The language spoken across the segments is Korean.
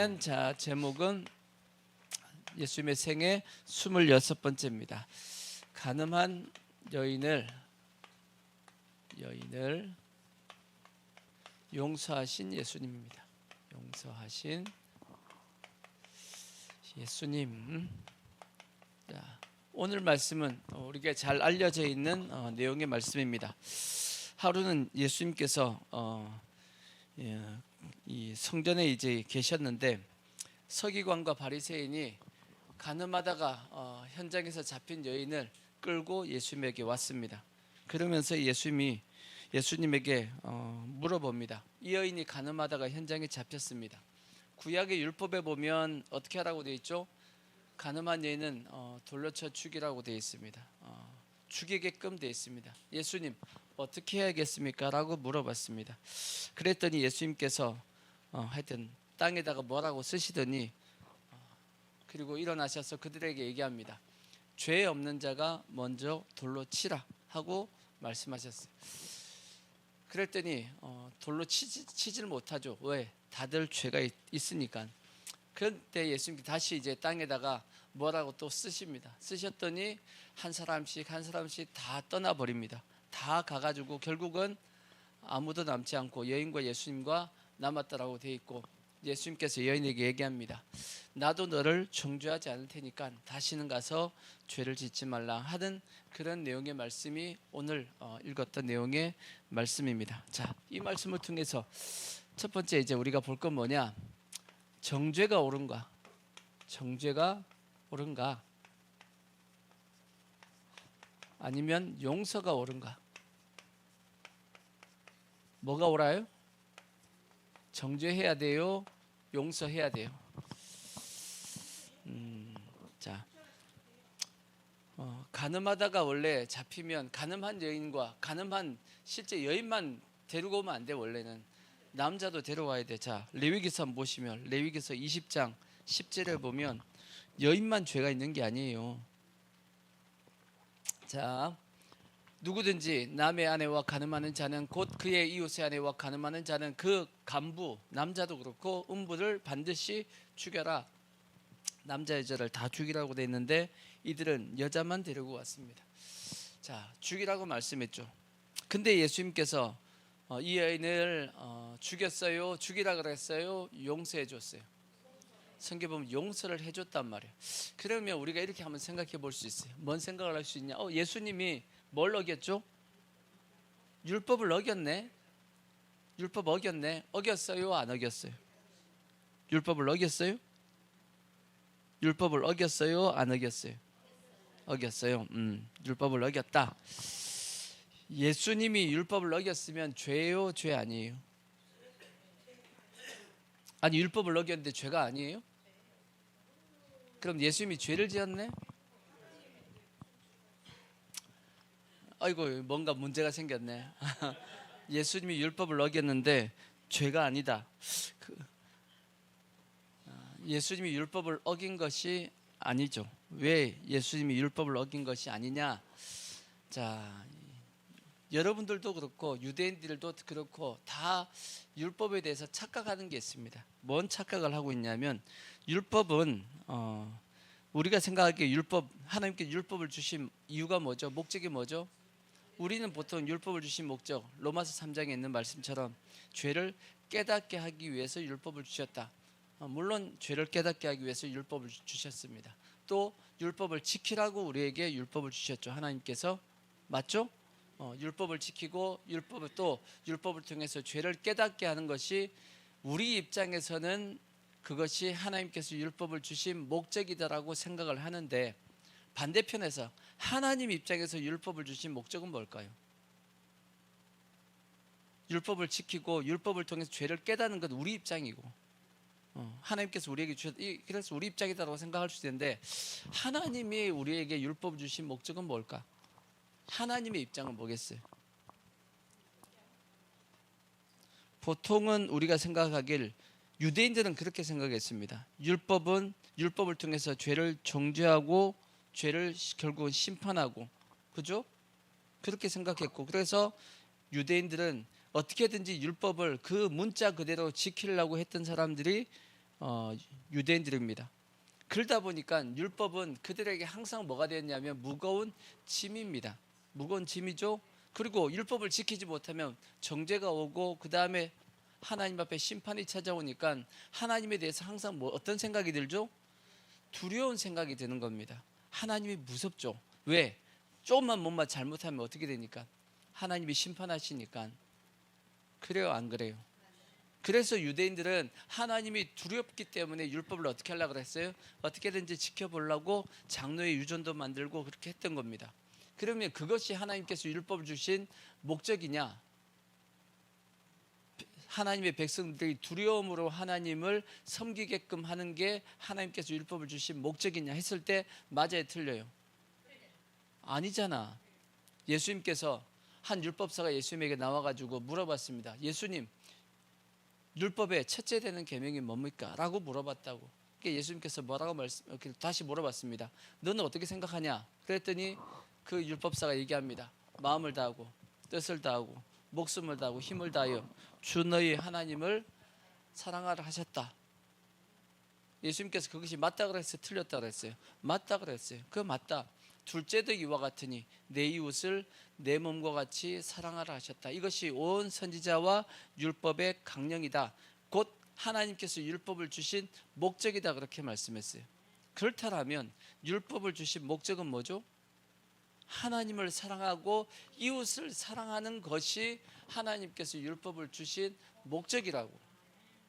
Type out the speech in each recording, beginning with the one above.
아멘. 자, 제목은 예수님의 생애 26번째입니다. 가늠한 여인을 용서하신 예수님입니다. 용서하신 예수님. 자, 오늘 말씀은 우리가 잘 알려져 있는 내용의 말씀입니다. 하루는 예수님께서 이 성전에 이제 계셨는데 서기관과 바리새인이 가늠하다가 현장에서 잡힌 여인을 끌고 예수님에게 왔습니다. 그러면서 예수님에게 물어봅니다. 이 여인이 가늠하다가 현장에 잡혔습니다. 구약의 율법에 보면 어떻게 하라고 되어 있죠? 가늠한 여인은 돌로 쳐 죽이라고 되어 있습니다. 죽이게끔 되어 있습니다. 예수님 어떻게 해야겠습니까? 라고 물어봤습니다. 그랬더니 예수님께서 하여튼 땅에다가 뭐라고 쓰시더니 그리고 일어나셔서 그들에게 얘기합니다. 죄 없는 자가 먼저 돌로 치라 하고 말씀하셨어요. 그랬더니 돌로 치질 못하죠. 왜? 다들 죄가 있으니까. 그때 예수님께 다시 이제 땅에다가 뭐라고 또 쓰십니다. 쓰셨더니 한 사람씩 다 떠나버립니다. 다 가가지고 결국은 아무도 남지 않고 여인과 예수님과 남았다라고 되어 있고, 예수님께서 여인에게 얘기합니다. 나도 너를 정죄하지 않을 테니까 다시는 가서 죄를 짓지 말라 하는 그런 내용의 말씀이 오늘 읽었던 내용의 말씀입니다. 자, 이 말씀을 통해서 첫 번째 이제 우리가 볼 건 뭐냐? 정죄가 옳은가? 정죄가 옳은가? 아니면 용서가 옳은가? 뭐가 옳아요? 정죄해야 돼요? 용서해야 돼요? 자, 가늠하다가 원래 잡히면 가늠한 여인과 가늠한 실제 여인만 데리고 오면 안 돼. 원래는 남자도 데려와야 돼. 자, 레위기서 보시면 레위기서 20장 10절에 보면 여인만 죄가 있는 게 아니에요. 자, 누구든지 남의 아내와 가늠하는 자는 곧 그의 이웃의 아내와 가늠하는 자는 그 간부, 남자도 그렇고 음부를 반드시 죽여라. 남자 여자를 다 죽이라고 돼 있는데 이들은 여자만 데리고 왔습니다. 자, 죽이라고 말씀했죠. 근데 예수님께서 이 여인을 죽였어요? 죽이라 그랬어요? 용서해 줬어요? 성경 보면 용서를 해줬단 말이에요. 그러면 우리가 이렇게 한번 생각해 볼 수 있어요. 뭔 생각을 할 수 있냐? 예수님이 뭘 어겼죠? 율법을 어겼네. 율법 어겼네. 어겼어요? 안 어겼어요? 율법을 어겼어요? 율법을 어겼어요? 안 어겼어요? 어겼어요. 율법을 어겼다. 예수님이 율법을 어겼으면 죄요? 죄 아니에요? 아니, 율법을 어겼는데 죄가 아니에요? 그럼 예수님이 죄를 지었네? 아이고, 뭔가 문제가 생겼네. 예수님이 율법을 어겼는데 죄가 아니다. 예수님이 율법을 어긴 것이 아니죠. 왜 예수님이 율법을 어긴 것이 아니냐? 자, 여러분들도 그렇고 유대인들도 그렇고 다 율법에 대해서 착각하는 게 있습니다. 뭔 착각을 하고 있냐면, 율법은 우리가 생각하기에 하나님께 율법을 주신 이유가 뭐죠? 목적이 뭐죠? 우리는 보통 율법을 주신 목적, 로마서 3장에 있는 말씀처럼 죄를 깨닫게 하기 위해서 율법을 주셨다. 물론 죄를 깨닫게 하기 위해서 율법을 주셨습니다. 또 율법을 지키라고 우리에게 율법을 주셨죠. 하나님께서. 맞죠? 율법을 지키고 율법을 통해서 죄를 깨닫게 하는 것이 우리 입장에서는 그것이 하나님께서 율법을 주신 목적이다라고 생각을 하는데, 반대편에서 하나님 입장에서 율법을 주신 목적은 뭘까요? 율법을 지키고 율법을 통해서 죄를 깨닫는 건 우리 입장이고, 하나님께서 우리에게 그래서 우리 입장이다라고 생각할 수 있는데, 하나님이 우리에게 율법을 주신 목적은 뭘까? 하나님의 입장은 뭐겠어요? 보통은 우리가 생각하길, 유대인들은 그렇게 생각했습니다. 율법을 통해서 죄를 정죄하고 죄를 결국은 심판하고, 그죠? 그렇게 생각했고, 그래서 유대인들은 어떻게든지 율법을 그 문자 그대로 지키려고 했던 사람들이 유대인들입니다. 그러다 보니까 율법은 그들에게 항상 뭐가 되었냐면 무거운 짐입니다. 무거운 짐이죠. 그리고 율법을 지키지 못하면 정죄가 오고 그 다음에 하나님 앞에 심판이 찾아오니까 하나님에 대해서 항상 어떤 생각이 들죠? 두려운 생각이 드는 겁니다. 하나님이 무섭죠. 왜? 조금만 뭔가 잘못하면 어떻게 되니까? 하나님이 심판하시니까. 그래요, 안 그래요? 그래서 유대인들은 하나님이 두렵기 때문에 율법을 어떻게 하려고 그랬어요? 어떻게든지 지켜보려고 장로의 유전도 만들고 그렇게 했던 겁니다. 그러면 그것이 하나님께서 율법을 주신 목적이냐? 하나님의 백성들이 두려움으로 하나님을 섬기게끔 하는 게 하나님께서 율법을 주신 목적이냐 했을 때 맞아요, 틀려요? 아니잖아. 예수님께서 한 율법사가 예수님에게 나와가지고 물어봤습니다. 예수님, 율법의 첫째 되는 계명이 뭡니까? 라고 물어봤다고. 그러니까 예수님께서 뭐라고 다시 물어봤습니다. 너는 어떻게 생각하냐? 그랬더니 그 율법사가 얘기합니다. 마음을 다하고 뜻을 다하고 목숨을 다하고 힘을 다하여 주 너희 하나님을 사랑하라 하셨다. 예수님께서 그것이 맞다 그랬어요? 틀렸다 그랬어요? 맞다 그랬어요. 그거 맞다. 둘째도 이와 같으니 내 이웃을 내 몸과 같이 사랑하라 하셨다. 이것이 온 선지자와 율법의 강령이다. 곧 하나님께서 율법을 주신 목적이다. 그렇게 말씀했어요. 그렇다면 율법을 주신 목적은 뭐죠? 하나님을 사랑하고 이웃을 사랑하는 것이 하나님께서 율법을 주신 목적이라고.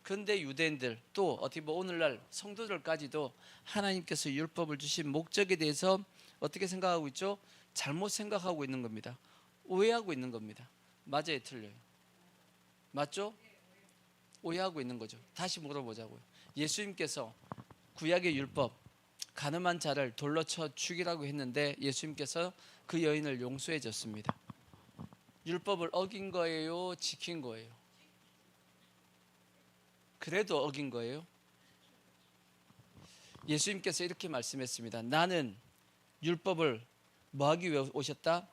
근데 유대인들 또 어떻게 보면 오늘날 성도들까지도 하나님께서 율법을 주신 목적에 대해서 어떻게 생각하고 있죠? 잘못 생각하고 있는 겁니다. 오해하고 있는 겁니다. 맞아요, 틀려요? 맞죠? 오해하고 있는 거죠. 다시 물어보자고요. 예수님께서 구약의 율법 가늠한 자를 돌로 쳐 죽이라고 했는데 예수님께서 그 여인을 용서해 줬습니다. 율법을 어긴 거예요? 지킨 거예요? 그래도 어긴 거예요? 예수님께서 이렇게 말씀했습니다. 나는 율법을 뭐 하기 위해 오셨다?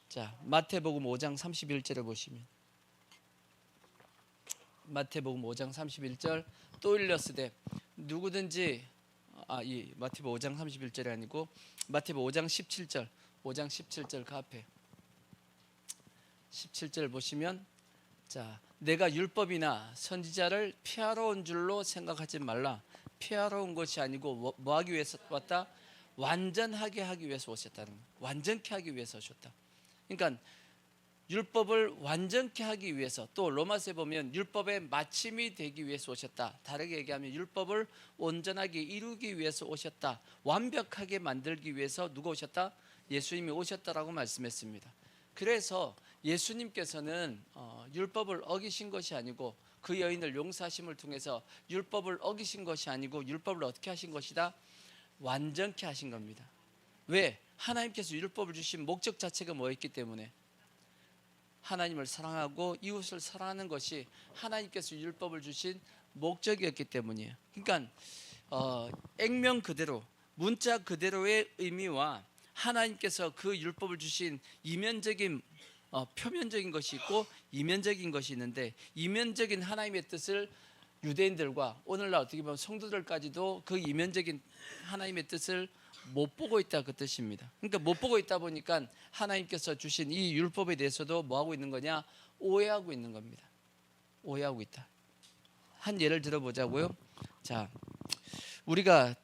자, 마태복음 5장 31절을 보시면 마태복음 5장 31절 또 일렀으되 누구든지 이 마태복음 5장 31절이 아니고 마태복음 5장 17절 5장 17절 그 앞에 17절 보시면 자, 내가 율법이나 선지자를 피하러 온 줄로 생각하지 말라. 피하러 온 것이 아니고 뭐 하기 위해서 왔다? 완전하게 하기 위해서 오셨다는 거예요. 완전케 하기 위해서 오셨다. 그러니까 율법을 완전케 하기 위해서 또 로마서에 보면 율법의 마침이 되기 위해서 오셨다. 다르게 얘기하면 율법을 온전하게 이루기 위해서 오셨다. 완벽하게 만들기 위해서 누가 오셨다? 예수님이 오셨다라고 말씀했습니다. 그래서 예수님께서는 율법을 어기신 것이 아니고 그 여인을 용서하심을 통해서 율법을 어기신 것이 아니고 율법을 어떻게 하신 것이다? 완전케 하신 겁니다. 왜? 하나님께서 율법을 주신 목적 자체가 뭐였기 때문에 하나님을 사랑하고 이웃을 사랑하는 것이 하나님께서 율법을 주신 목적이었기 때문이에요. 그러니까 액면 그대로 문자 그대로의 의미와 하나님께서 그 율법을 주신 이면적인 표면적인 것이 있고 이면적인 것이 있는데 이면적인 하나님의 뜻을 유대인들과 오늘날 어떻게 보면 성도들까지도 그 이면적인 하나님의 뜻을 못 보고 있다 그 뜻입니다. 그러니까 못 보고 있다 보니까 하나님께서 주신 이 율법에 대해서도 뭐 하고 있는 거냐? 오해하고 있는 겁니다. 오해하고 있다. 한 예를 들어보자고요. 자, 우리가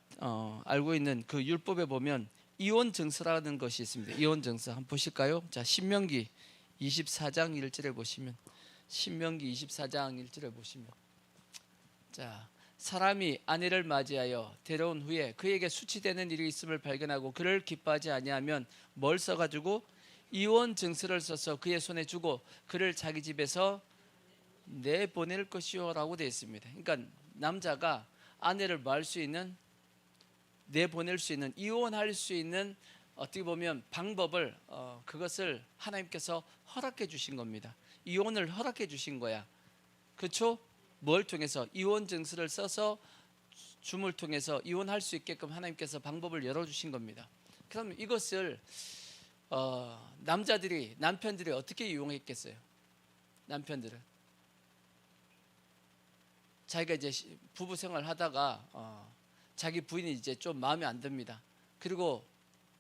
알고 있는 그 율법에 보면 이혼 증서라는 것이 있습니다. 이혼 증서 한번 보실까요? 자, 신명기 24장 1절에 보시면 신명기 24장 1절에 보시면 자, 사람이 아내를 맞이하여 데려온 후에 그에게 수치되는 일이 있음을 발견하고 그를 기뻐하지 아니하면 뭘 써가지고 이혼 증서를 써서 그의 손에 주고 그를 자기 집에서 내보낼 것이요라고 되어 있습니다. 그러니까 남자가 아내를 뭐 할 수 있는 내보낼 수 있는 이혼할 수 있는 어떻게 보면 방법을 그것을 하나님께서 허락해 주신 겁니다. 이혼을 허락해 주신 거야. 그렇죠? 뭘 통해서 이혼 증서를 써서 줌을 통해서 이혼할 수 있게끔 하나님께서 방법을 열어주신 겁니다. 그럼 이것을 남편들이 어떻게 이용했겠어요? 남편들은 자기가 이제 부부 생활 하다가 자기 부인이 이제 좀 마음에 안 듭니다. 그리고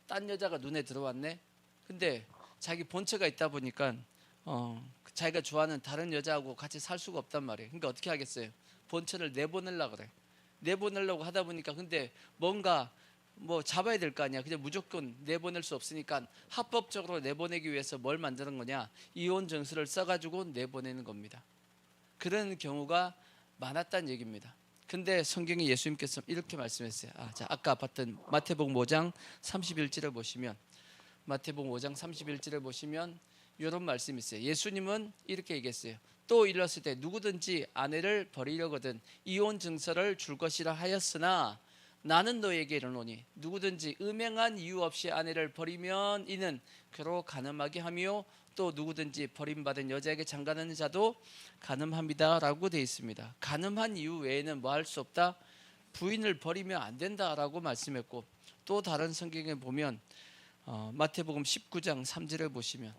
딴 여자가 눈에 들어왔네. 근데 자기 본처가 있다 보니까 자기가 좋아하는 다른 여자하고 같이 살 수가 없단 말이에요. 그러니까 어떻게 하겠어요? 본처를 내보내려고 그래. 내보내려고 하다 보니까 근데 뭔가 뭐 잡아야 될 거 아니야. 그냥 무조건 내보낼 수 없으니까 합법적으로 내보내기 위해서 뭘 만드는 거냐? 이혼 증서를 써가지고 내보내는 겁니다. 그런 경우가 많았다는 얘기입니다. 근데 성경에 예수님께서 이렇게 말씀했어요. 아까 봤던 마태복음 5장 31절을 보시면 마태복음 5장 31절을 보시면 이런 말씀이 있어요. 예수님은 이렇게 얘기했어요. 또 일렀을 때 누구든지 아내를 버리려거든 이혼 증서를 줄 것이라 하였으나 나는 너에게 이르노니 누구든지 음행한 이유 없이 아내를 버리면 이는 그로 간음하게 하며 또 누구든지 버림받은 여자에게 장가드는 자도 간음합니다 라고 되어 있습니다. 간음한 이유 외에는 뭐 할 수 없다? 부인을 버리면 안 된다라고 말씀했고, 또 다른 성경에 보면 마태복음 19장 3절을 보시면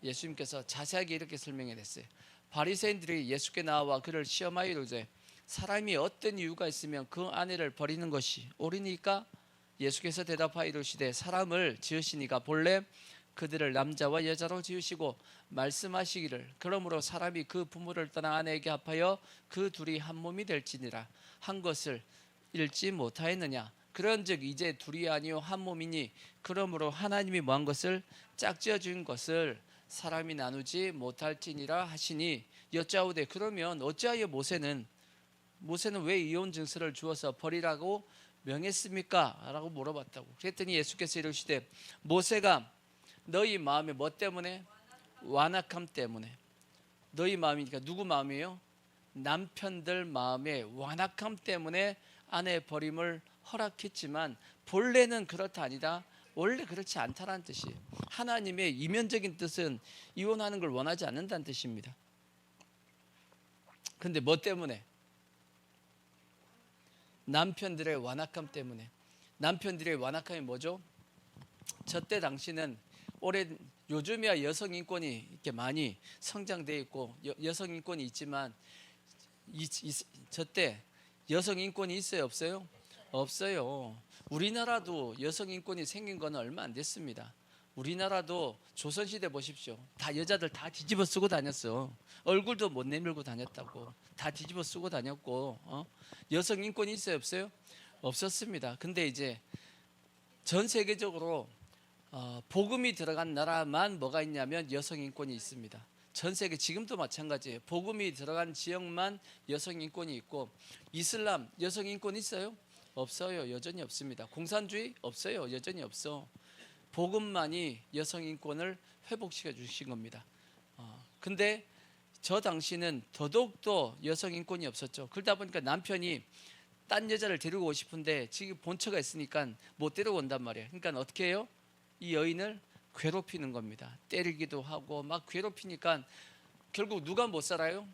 예수님께서 자세하게 이렇게 설명해 냈어요. 바리새인들이 예수께 나와 그를 시험하여 이르되 사람이 어떤 이유가 있으면 그 아내를 버리는 것이 옳으니까? 예수께서 대답하여 이르시되 사람을 지으시니가 본래 그들을 남자와 여자로 지으시고 말씀하시기를 그러므로 사람이 그 부모를 떠나 아내에게 합하여 그 둘이 한 몸이 될지니라 한 것을 읽지 못하였느냐? 그런즉 이제 둘이 아니요 한 몸이니 그러므로 하나님이 뭐한 것을 짝지어 준 것을 사람이 나누지 못할지니라 하시니 여짜오되 그러면 어찌하여 모세는 왜 이혼 증서를 주어서 버리라고 명했습니까? 라고 물어봤다고. 그랬더니 예수께서 이르시되 모세가 너희 마음에 뭐 때문에? 완악함 때문에. 너희 마음이니까 누구 마음이에요? 남편들 마음에 완악함 때문에 아내 버림을 허락했지만 본래는 그렇다 아니다. 원래 그렇지 않다라는 뜻이에요. 하나님의 이면적인 뜻은 이혼하는 걸 원하지 않는다는 뜻입니다. 그런데 뭐 때문에? 남편들의 완악함 때문에. 남편들의 완악함이 뭐죠? 저때 당시는 요즘이야 여성 인권이 이렇게 많이 성장돼 있고 여성 인권이 있지만 저때 여성 인권이 있어요, 없어요? 없어요. 우리나라도 여성 인권이 생긴 건 얼마 안 됐습니다. 우리나라도 조선시대 보십시오. 다 여자들 다 뒤집어 쓰고 다녔어. 얼굴도 못 내밀고 다녔다고. 다 뒤집어 쓰고 다녔고 여성 인권이 있어요, 없어요? 없었습니다. 근데 이제 전 세계적으로 복음이 들어간 나라만 뭐가 있냐면 여성 인권이 있습니다. 전 세계 지금도 마찬가지예요. 복음이 들어간 지역만 여성 인권이 있고 이슬람 여성 인권 있어요? 없어요. 여전히 없습니다. 공산주의 없어요. 여전히 없어. 복음만이 여성 인권을 회복시켜 주신 겁니다. 근데 저 당시는 더더욱더 여성 인권이 없었죠. 그러다 보니까 남편이 딴 여자를 데리고 오고 싶은데 지금 본처가 있으니까 못 데리고 온단 말이에요. 그러니까 어떻게 해요? 이 여인을 괴롭히는 겁니다. 때리기도 하고 막 괴롭히니까 결국 누가 못 살아요?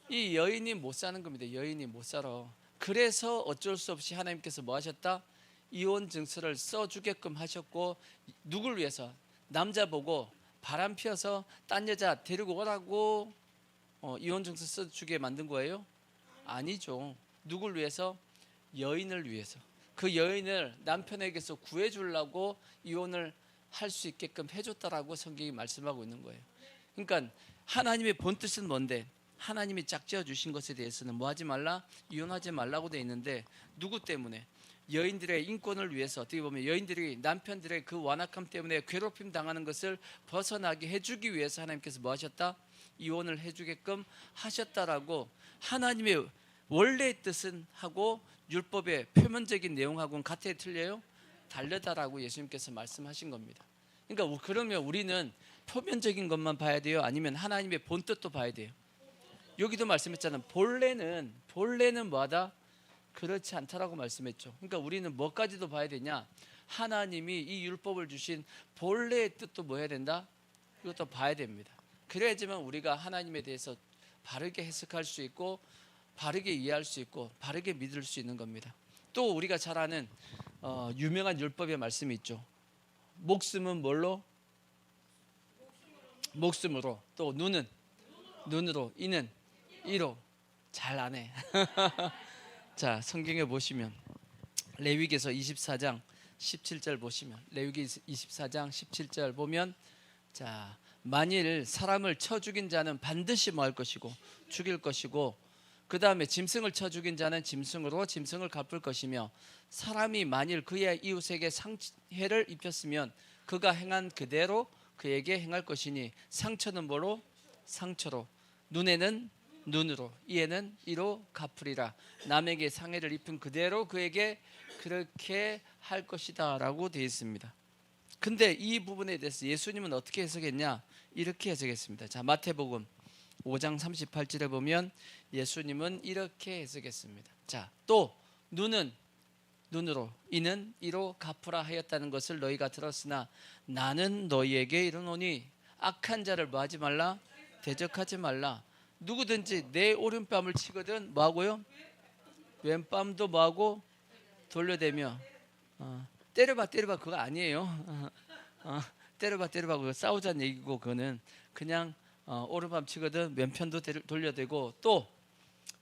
이 여인이 못 사는 겁니다. 여인이 못 살아. 그래서 어쩔 수 없이 하나님께서 뭐 하셨다? 이혼 증서를 써주게끔 하셨고, 누굴 위해서? 남자 보고 바람 피워서 딴 여자 데리고 오라고 이혼 증서 써주게 만든 거예요? 아니죠. 누굴 위해서? 여인을 위해서. 그 여인을 남편에게서 구해주려고 이혼을 할 수 있게끔 해줬다라고 성경이 말씀하고 있는 거예요. 그러니까 하나님의 본뜻은 뭔데? 하나님이 짝지어 주신 것에 대해서는 뭐 하지 말라? 이혼하지 말라고 돼 있는데 누구 때문에? 여인들의 인권을 위해서. 어떻게 보면 여인들이 남편들의 그 완악함 때문에 괴롭힘 당하는 것을 벗어나게 해주기 위해서 하나님께서 뭐 하셨다? 이혼을 해주게끔 하셨다라고. 하나님의 원래의 뜻은 하고 율법의 표면적인 내용하고는 같아요, 틀려요? 다르다라고 예수님께서 말씀하신 겁니다. 그러니까 그러면 우리는 표면적인 것만 봐야 돼요? 아니면 하나님의 본뜻도 봐야 돼요? 여기도 말씀했잖아요. 본래는 뭐하다? 그렇지 않다라고 말씀했죠. 그러니까 우리는 뭐까지도 봐야 되냐? 하나님이 이 율법을 주신 본래의 뜻도 뭐 해야 된다? 이것도 봐야 됩니다. 그래야지만 우리가 하나님에 대해서 바르게 해석할 수 있고 바르게 이해할 수 있고 바르게 믿을 수 있는 겁니다. 또 우리가 잘 아는 유명한 율법의 말씀이 있죠. 목숨은 뭘로? 목숨으로. 또 눈은 눈으로. 이는 이로. 잘 안 해. 자, 성경에 보시면 레위기서 24장 17절 보시면 레위기 24장 17절 보면 자, 만일 사람을 쳐 죽인 자는 반드시 뭐 할 것이고 죽일 것이고 그 다음에 짐승을 쳐 죽인 자는 짐승으로 짐승을 갚을 것이며 사람이 만일 그의 이웃에게 상해를 입혔으면 그가 행한 그대로 그에게 행할 것이니 상처는 뭐로? 상처로, 눈에는 눈으로, 이에는 이로 갚으리라. 남에게 상해를 입힌 그대로 그에게 그렇게 할 것이다 라고 되어 있습니다. 근데 이 부분에 대해서 예수님은 어떻게 해석했냐? 이렇게 해석했습니다. 자, 마태복음 5장 38절에 보면 예수님은 이렇게 해석했습니다. 자, 또 눈은 눈으로, 이는 이로 갚으라 하였다는 것을 너희가 들었으나 나는 너희에게 이르노니 악한 자를 뭐하지 말라? 대적하지 말라. 누구든지 내 오른뺨을 치거든 뭐하고요? 왼뺨도 뭐하고? 돌려대며 때려봐 그거 아니에요. 때려봐 그거 싸우자는 얘기고 그거는 그냥 오른밤 치거든 왼편도 돌려대고 또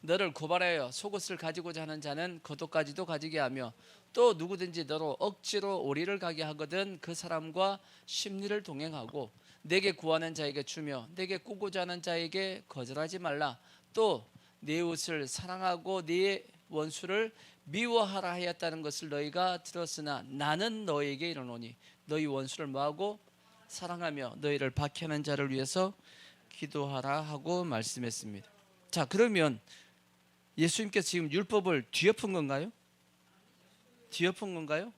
너를 고발하여 속옷을 가지고자 하는 자는 겉옷까지도 가지게 하며 또 누구든지 너로 억지로 오리를 가게 하거든 그 사람과 심리를 동행하고 내게 구하는 자에게 주며 내게 꾸고자 하는 자에게 거절하지 말라. 또 내 옷을 사랑하고 네 원수를 미워하라 하였다는 것을 너희가 들었으나 나는 너희에게 이르노니 너희 원수를 뭐하고 사랑하며 너희를 박해하는 자를 위해서 기도하라 하고 말씀했습니다. 자, 그러면 예수님께서 지금 율법을 뒤엎은 건가요? 뒤엎은 건가요?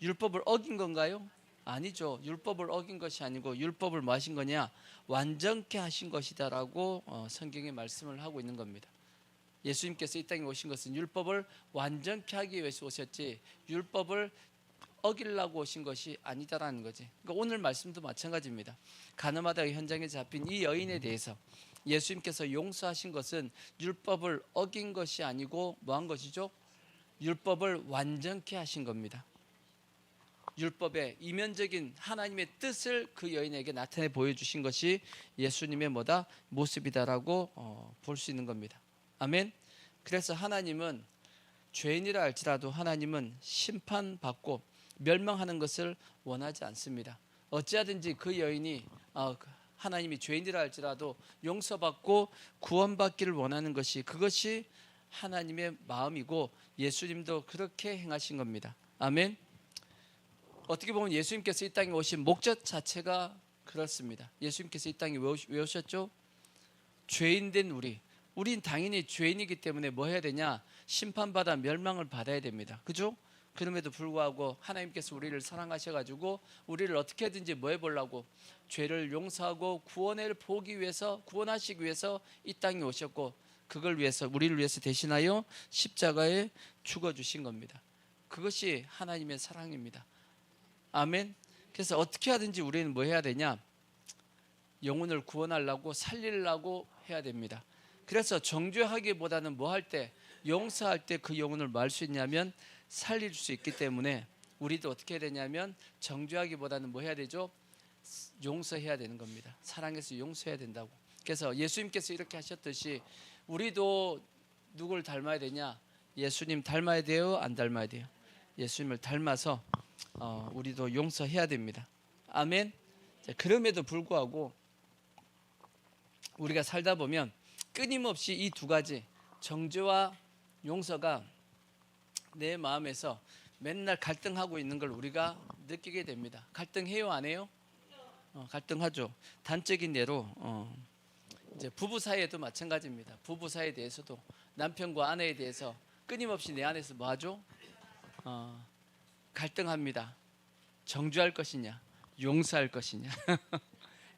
율법을 어긴 건가요? 아니죠. 율법을 어긴 것이 아니고 율법을 뭐 하신 거냐? 완전케 하신 것이다라고 성경에 말씀을 하고 있는 겁니다. 예수님께서 이 땅에 오신 것은 율법을 완전케 하기 위해서 오셨지 율법을 어기려고 오신 것이 아니다라는 거지. 그러니까 오늘 말씀도 마찬가지입니다. 가늠하다가 현장에 잡힌 이 여인에 대해서 예수님께서 용서하신 것은 율법을 어긴 것이 아니고 뭐한 것이죠? 율법을 완전케 하신 겁니다. 율법의 이면적인 하나님의 뜻을 그 여인에게 나타내 보여주신 것이 예수님의 뭐다? 모습이다라고 볼 수 있는 겁니다. 아멘. 그래서 하나님은 죄인이라 할지라도 하나님은 심판받고 멸망하는 것을 원하지 않습니다. 어찌하든지 그 여인이 하나님이 죄인이라 할지라도 용서받고 구원받기를 원하는 것이 그것이 하나님의 마음이고 예수님도 그렇게 행하신 겁니다. 아멘. 어떻게 보면 예수님께서 이 땅에 오신 목적 자체가 그렇습니다. 예수님께서 이 땅에 왜 오셨죠? 죄인된 우린 당연히 죄인이기 때문에 뭐 해야 되냐? 심판받아 멸망을 받아야 됩니다. 그죠? 그럼에도 불구하고 하나님께서 우리를 사랑하셔가지고 우리를 어떻게든지 뭐 해보려고 죄를 용서하고 구원을 보기 위해서 구원하시기 위해서 이 땅에 오셨고 그걸 위해서 우리를 위해서 대신하여 십자가에 죽어주신 겁니다. 그것이 하나님의 사랑입니다. 아멘. 그래서 어떻게 하든지 우리는 뭐 해야 되냐? 영혼을 구원하려고 살리려고 해야 됩니다. 그래서 정죄하기보다는 뭐 할 때? 용서할 때 그 영혼을 뭐 할 수 있냐면 살릴 수 있기 때문에 우리도 어떻게 해야 되냐면 정죄하기보다는 뭐 해야 되죠? 용서해야 되는 겁니다. 사랑해서 용서해야 된다고. 그래서 예수님께서 이렇게 하셨듯이 우리도 누굴 닮아야 되냐? 예수님 닮아야 돼요? 안 닮아야 돼요? 예수님을 닮아서 우리도 용서해야 됩니다. 아멘. 자, 그럼에도 불구하고 우리가 살다 보면 끊임없이 이 두 가지 정죄와 용서가 내 마음에서 맨날 갈등하고 있는 걸 우리가 느끼게 됩니다. 갈등해요, 안 해요? 갈등하죠. 단적인 예로 이제 부부 사이에도 마찬가지입니다. 부부 사이에 대해서도 남편과 아내에 대해서 끊임없이 내 안에서 뭐 하죠? 갈등합니다. 정죄할 것이냐, 용서할 것이냐.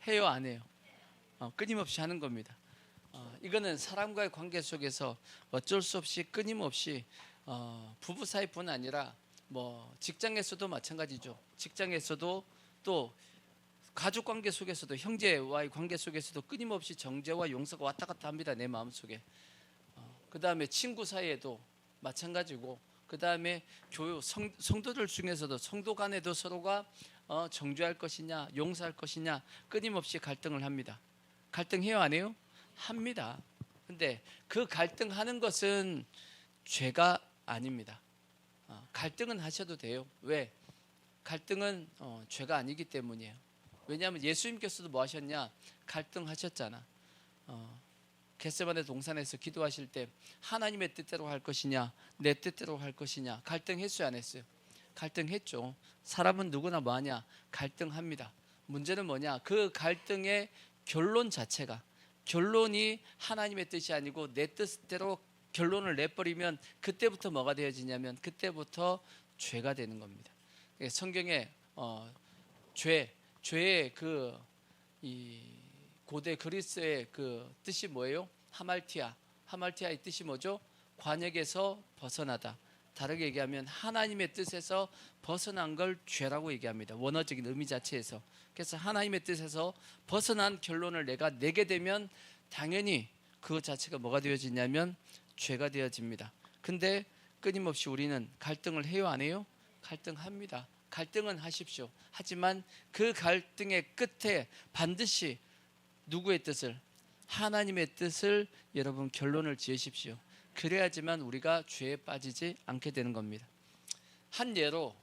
해요, 안 해요? 끊임없이 하는 겁니다. 이거는 사람과의 관계 속에서 어쩔 수 없이 끊임없이 부부 사이뿐 아니라 뭐 직장에서도 마찬가지죠. 직장에서도 또 가족 관계 속에서도 형제와의 관계 속에서도 끊임없이 정죄와 용서가 왔다 갔다 합니다. 내 마음속에. 그 다음에 친구 사이에도 마찬가지고 그 다음에 교회 성도들 중에서도 성도 간에도 서로가 정죄할 것이냐 용서할 것이냐 끊임없이 갈등을 합니다. 갈등해요, 안 해요? 합니다. 근데 그 갈등하는 것은 죄가 아닙니다. 갈등은 하셔도 돼요. 왜? 갈등은 죄가 아니기 때문이에요. 왜냐하면 예수님께서도 뭐 하셨냐? 갈등하셨잖아. 겟세마네 동산에서 기도하실 때 하나님의 뜻대로 할 것이냐 내 뜻대로 할 것이냐 갈등했어요 안 했어요? 갈등했죠. 사람은 누구나 뭐하냐? 갈등합니다. 문제는 뭐냐? 그 갈등의 결론 자체가, 결론이 하나님의 뜻이 아니고 내 뜻대로 결론을 내버리면 그때부터 뭐가 되어지냐면 그때부터 죄가 되는 겁니다. 성경에 죄의 이 고대 그리스의 그 뜻이 뭐예요? 하말티아의 뜻이 뭐죠? 관역에서 벗어나다. 다르게 얘기하면 하나님의 뜻에서 벗어난 걸 죄라고 얘기합니다. 원어적인 의미 자체에서. 그래서 하나님의 뜻에서 벗어난 결론을 내가 내게 되면 당연히 그 자체가 뭐가 되어지냐면 죄가 되어집니다. 근데 끊임없이 우리는 갈등을 해요 안 해요? 갈등합니다. 갈등은 하십시오. 하지만 그 갈등의 끝에 반드시 누구의 뜻을? 하나님의 뜻을 여러분 결론을 지으십시오. 그래야지만 우리가 죄에 빠지지 않게 되는 겁니다. 한 예로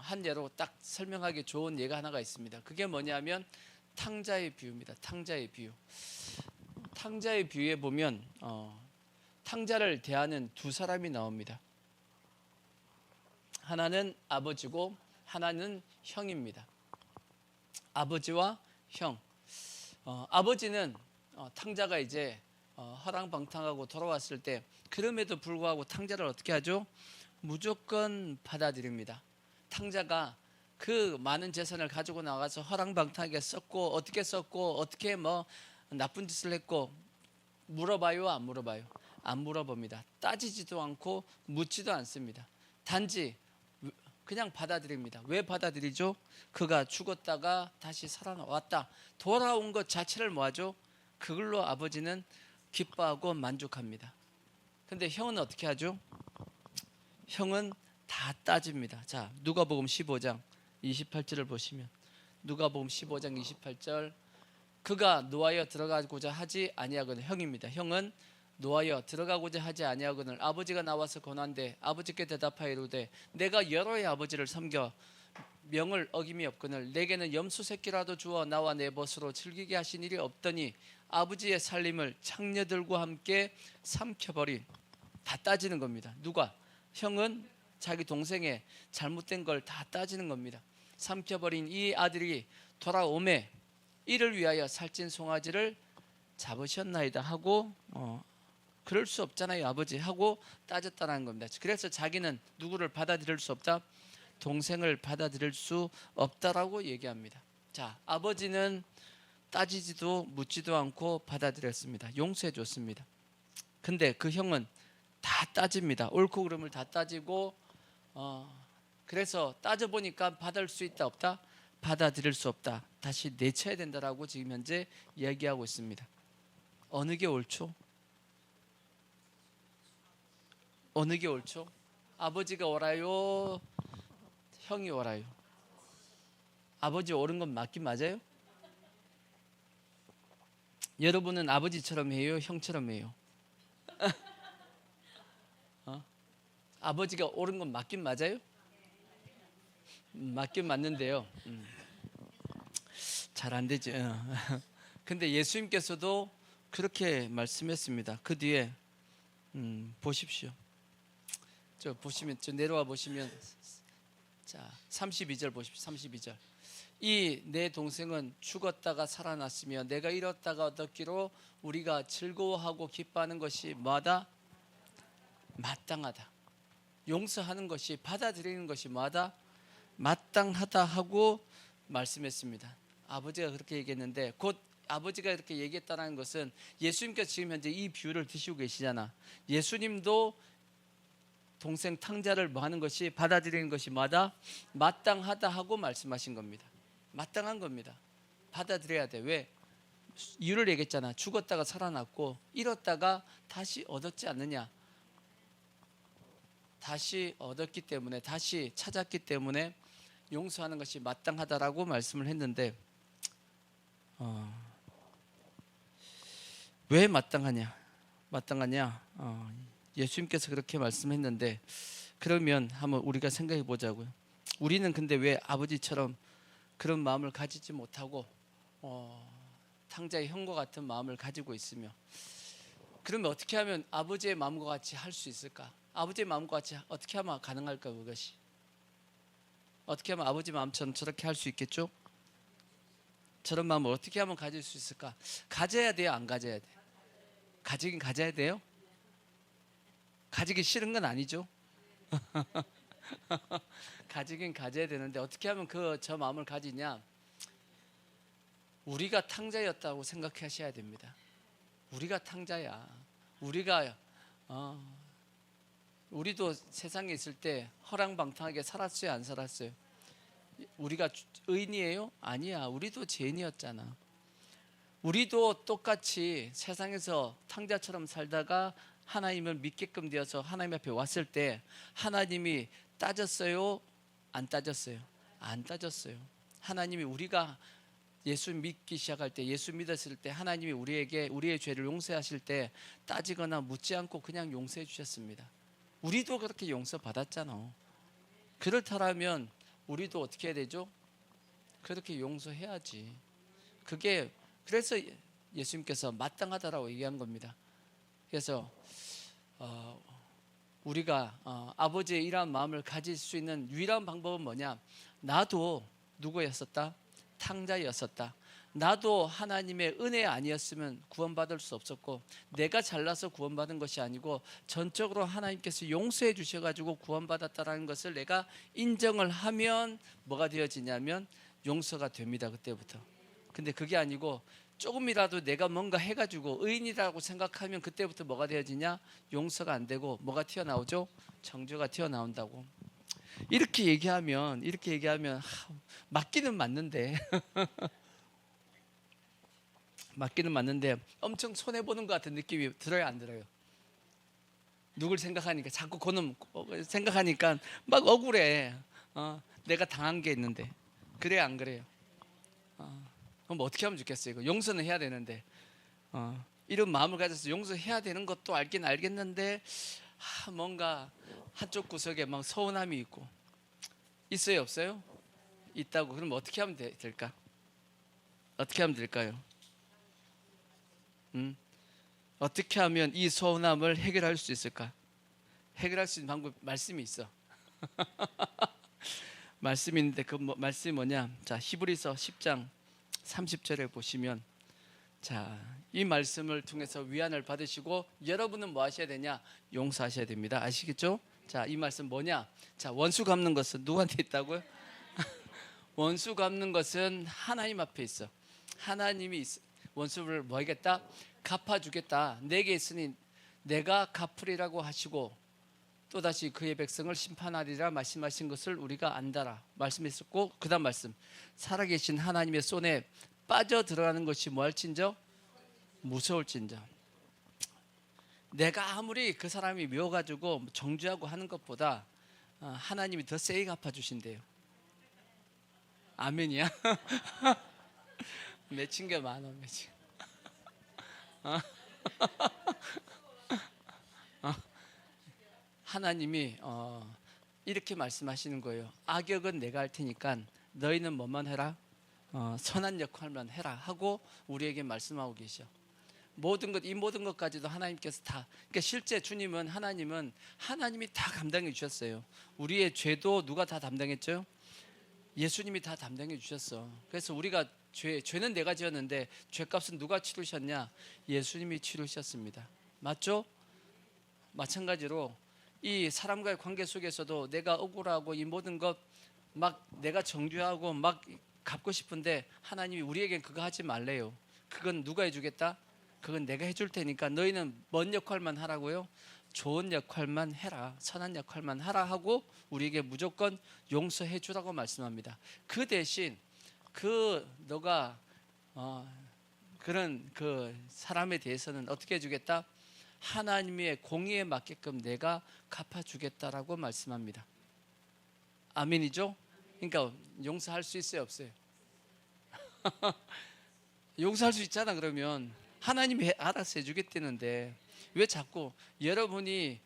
한 예로 딱 설명하기 좋은 예가 하나가 있습니다. 그게 뭐냐면 탕자의 비유입니다. 탕자의 비유. 탕자의 비유에 보면 탕자를 대하는 두 사람이 나옵니다. 하나는 아버지고 하나는 형입니다. 아버지와 형. 아버지는 탕자가 이제 허랑방탕하고 돌아왔을 때 그럼에도 불구하고 탕자를 어떻게 하죠? 무조건 받아들입니다. 탕자가 그 많은 재산을 가지고 나가서 허랑방탕하게 썼고 어떻게 뭐 나쁜 짓을 했고 물어봐요 안 물어봐요? 안 물어봅니다. 따지지도 않고 묻지도 않습니다. 단지 그냥 받아들입니다. 왜 받아들이죠? 그가 죽었다가 다시 살아나왔다. 돌아온 것 자체를 뭐하죠? 그걸로 아버지는 기뻐하고 만족합니다. 근데 형은 어떻게 하죠? 형은 다 따집니다. 자, 누가복음 15장 28절을 보시면 누가복음 15장 28절 그가 노하여 들어가고자 하지 아니하거늘 형입니다. 형은 노하여 들어가고자 하지 아니하거늘 아버지가 나와서 권한대 아버지께 대답하여 이르되 내가 여러 해 아버지를 섬겨 명을 어김이 없거늘 내게는 염소 새끼라도 주어 나와 내 벗으로 즐기게 하신 일이 없더니 아버지의 살림을 창녀들과 함께 삼켜버린. 다 따지는 겁니다. 누가? 형은 자기 동생의 잘못된 걸 다 따지는 겁니다. 삼켜버린 이 아들이 돌아오매 이를 위하여 살찐 송아지를 잡으셨나이다 하고 그럴 수 없잖아요 아버지 하고 따졌다는 겁니다. 그래서 자기는 누구를 받아들일 수 없다? 동생을 받아들일 수 없다라고 얘기합니다. 자, 아버지는 따지지도 묻지도 않고 받아들였습니다. 용서해 줬습니다. 근데 그 형은 다 따집니다. 옳고 그름을 다 따지고 그래서 따져보니까 받을 수 있다 없다? 받아들일 수 없다. 다시 내쳐야 된다라고 지금 현재 이야기하고 있습니다. 어느 게 옳죠? 어느 게 옳죠? 아버지가 옳아요? 형이 옳아요? 아버지 옳은 건 맞긴 맞아요? 여러분은 아버지처럼 해요? 형처럼 해요? 아버지가 옳은 건 맞긴 맞아요? 맞긴 맞는데요. 잘 안 되죠. 근데 예수님께서도 그렇게 말씀했습니다. 그 뒤에 보십시오. 저 내려와 보시면 자 32절 보십시오. 32절. 이 내 동생은 죽었다가 살아났으며 내가 잃었다가 얻었기로 우리가 즐거워하고 기뻐하는 것이 뭐하다? 마땅하다. 용서하는 것이 받아들이는 것이 뭐하다? 마땅하다 하고 말씀했습니다. 아버지가 그렇게 얘기했는데 곧 아버지가 이렇게 얘기했다는 것은 예수님께서 지금 현재 이 비유를 드시고 계시잖아. 예수님도 동생 탕자를 뭐 하는 것이 받아들이는 것이 뭐하다? 마땅하다 하고 말씀하신 겁니다. 마땅한 겁니다. 받아들여야 돼. 왜? 이유를 얘기했잖아. 죽었다가 살아났고 잃었다가 다시 얻었지 않느냐. 다시 얻었기 때문에 다시 찾았기 때문에 용서하는 것이 마땅하다라고 말씀을 했는데 왜 마땅하냐? 마땅하냐? 예수님께서 그렇게 말씀했는데 그러면 한번 우리가 생각해 보자고요. 우리는 근데 왜 아버지처럼 그런 마음을 가지지 못하고 탕자의 형과 같은 마음을 가지고 있으며 그러면 어떻게 하면 아버지의 마음과 같이 할 수 있을까? 아버지의 마음과 같이 어떻게 하면 가능할까 그것이? 어떻게 하면 아버지 마음처럼 저렇게 할 수 있겠죠? 저런 마음을 어떻게 하면 가질 수 있을까? 가져야 돼요, 안 가져야 돼? 가지긴 가져야 돼요? 가지기 싫은 건 아니죠? 가지긴 가져야 되는데 어떻게 하면 저 마음을 가지냐? 우리가 탕자였다고 생각하셔야 됩니다. 우리가 탕자야. 우리도 세상에 있을 때 허랑방탕하게 살았어요, 안 살았어요? 우리가 의인이에요? 아니야. 우리도 죄인이었잖아. 우리도 똑같이 세상에서 탕자처럼 살다가 하나님을 믿게끔 되어서 하나님 앞에 왔을 때 하나님이 따졌어요? 안 따졌어요? 안 따졌어요. 하나님이 우리가 예수 믿기 시작할 때, 예수 믿었을 때 하나님이 우리에게 우리의 죄를 용서하실 때 따지거나 묻지 않고 그냥 용서해 주셨습니다. 우리도 그렇게 용서받았잖아. 그렇다면 우리도 어떻게 해야 되죠? 그렇게 용서해야지. 그래서 예수님께서 마땅하다라고 얘기한 겁니다. 그래서 우리가 아버지의 이러한 마음을 가질 수 있는 유일한 방법은 뭐냐? 나도 누구였었다? 탕자였었다. 나도 하나님의 은혜 아니었으면 구원받을 수 없었고 내가 잘나서 구원받은 것이 아니고 전적으로 하나님께서 용서해 주셔가지고 구원받았다라는 것을 내가 인정을 하면 뭐가 되어지냐면 용서가 됩니다. 그때부터. 근데 그게 아니고 조금이라도 내가 뭔가 해가지고 의인이라고 생각하면 그때부터 뭐가 되어지냐? 용서가 안 되고 뭐가 튀어나오죠? 정죄가 튀어나온다고. 이렇게 얘기하면 맞기는 맞는데 맞기는 맞는데 엄청 손해 보는 것 같은 느낌이 들어요, 안 들어요? 누굴 생각하니까 자꾸 그놈 생각하니까 막 억울해. 내가 당한 게 있는데 그래 안 그래요? 그럼 어떻게 하면 좋겠어요? 이거 용서는 해야 되는데 이런 마음을 가져서 용서해야 되는 것도 알긴 알겠는데 뭔가 한쪽 구석에 막 서운함이 있고 있어요, 없어요? 있다고. 그럼 어떻게 하면 될까? 어떻게 하면 될까요? 어떻게 하면 이 서운함을 해결할 수 있을까? 해결할 수 있는 방법 말씀이 있어. 말씀이 있는데 말씀이 뭐냐? 자, 히브리서 10장 30절에 보시면 자, 이 말씀을 통해서 위안을 받으시고 여러분은 뭐 하셔야 되냐? 용서하셔야 됩니다. 아시겠죠? 자, 이 말씀 뭐냐? 자, 원수 갚는 것은 누구한테 있다고요? 원수 갚는 것은 하나님 앞에 있어. 하나님이 원수를 뭐 하겠다? 갚아주겠다. 내게 있으니 내가 갚으리라고 하시고 또다시 그의 백성을 심판하리라 말씀하신 것을 우리가 안다라 말씀했었고, 그 다음 말씀 살아계신 하나님의 손에 빠져 들어가는 것이 뭐할진저? 무서울진저. 내가 아무리 그 사람이 미워가지고 정죄하고 하는 것보다 하나님이 더 세게 갚아주신대요. 아멘이야? 맺힌 게 많아. 맺힌. 하나님이 이렇게 말씀하시는 거예요. 악역은 내가 할 테니까 너희는 뭐만 해라? 선한 역할만 해라 하고 우리에게 말씀하고 계셔. 이 모든 것까지도 하나님께서 다. 그러니까 실제 하나님이 다 감당해 주셨어요. 우리의 죄도 누가 다 담당했죠? 예수님이 다 담당해 주셨어. 그래서 우리가 죄는 내가 지었는데 죄값은 누가 치르셨냐? 예수님이 치르셨습니다. 맞죠? 마찬가지로 이 사람과의 관계 속에서도 내가 억울하고 이 모든 것 막 내가 정죄하고 막 갚고 싶은데 하나님이 우리에겐 그거 하지 말래요. 그건 누가 해주겠다? 그건 내가 해줄 테니까 너희는 뭔 역할만 하라고요? 좋은 역할만 해라, 선한 역할만 하라 하고 우리에게 무조건 용서해 주라고 말씀합니다. 그 대신 너가 그런 그 사람에 대해서는 어떻게 해주겠다? 하나님의 공의에 맞게끔 내가 갚아주겠다라고 말씀합니다. 아멘이죠? 그러니까 용서할 수 있어요, 없어요? 용서할 수 있잖아. 그러면 하나님이 알아서 해주겠다는데 왜 자꾸 여러분의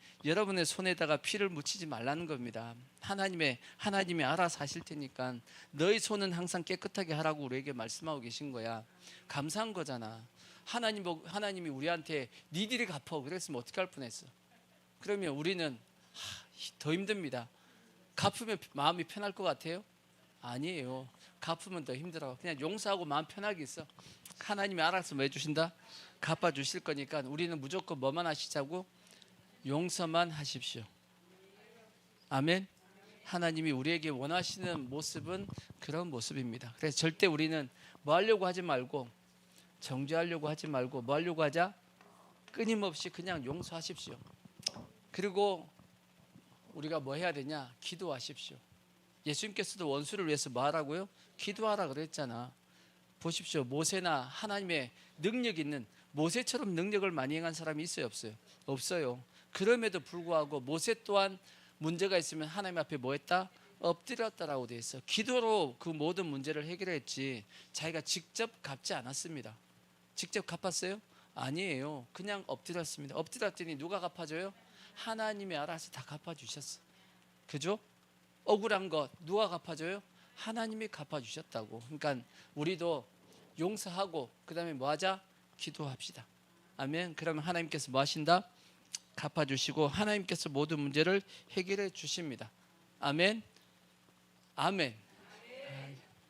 손에다가 피를 묻히지 말라는 겁니다. 하나님이 알아서 하실 테니까 너희 손은 항상 깨끗하게 하라고 우리에게 말씀하고 계신 거야. 감사한 거잖아. 하나님이 우리한테 니들이 갚아 그랬으면 어떻게 할 뻔했어. 그러면 우리는 더 힘듭니다. 갚으면 마음이 편할 것 같아요? 아니에요. 갚으면 더 힘들어. 그냥 용서하고 마음 편하게 있어. 하나님이 알아서 뭐 해주신다? 갚아주실 거니까 우리는 무조건 뭐만 하시자고? 용서만 하십시오. 아멘. 하나님이 우리에게 원하시는 모습은 그런 모습입니다. 그래서 절대 우리는 뭐 하려고 하지 말고, 정죄하려고 하지 말고 뭐 하려고 하자? 끊임없이 그냥 용서하십시오. 그리고 우리가 뭐 해야 되냐? 기도하십시오. 예수님께서도 원수를 위해서 뭐 하라고요? 기도하라 그랬잖아. 보십시오. 모세나 하나님의 능력 있는, 모세처럼 능력을 많이 행한 사람이 있어요, 없어요? 없어요. 그럼에도 불구하고 모세 또한 문제가 있으면 하나님 앞에 뭐 했다? 엎드렸다라고 되어 있어. 기도로 그 모든 문제를 해결했지 자기가 직접 갚지 않았습니다. 직접 갚았어요? 아니에요. 그냥 엎드렸습니다. 엎드렸더니 누가 갚아줘요? 하나님이 알아서 다 갚아주셨어. 그죠? 억울한 거 누가 갚아줘요? 하나님이 갚아주셨다고. 그러니까 우리도 용서하고 그 다음에 뭐 하자? 기도합시다. 아멘. 그러면 하나님께서 뭐 하신다? 갚아주시고 하나님께서 모든 문제를 해결해 주십니다. 아멘. 아멘.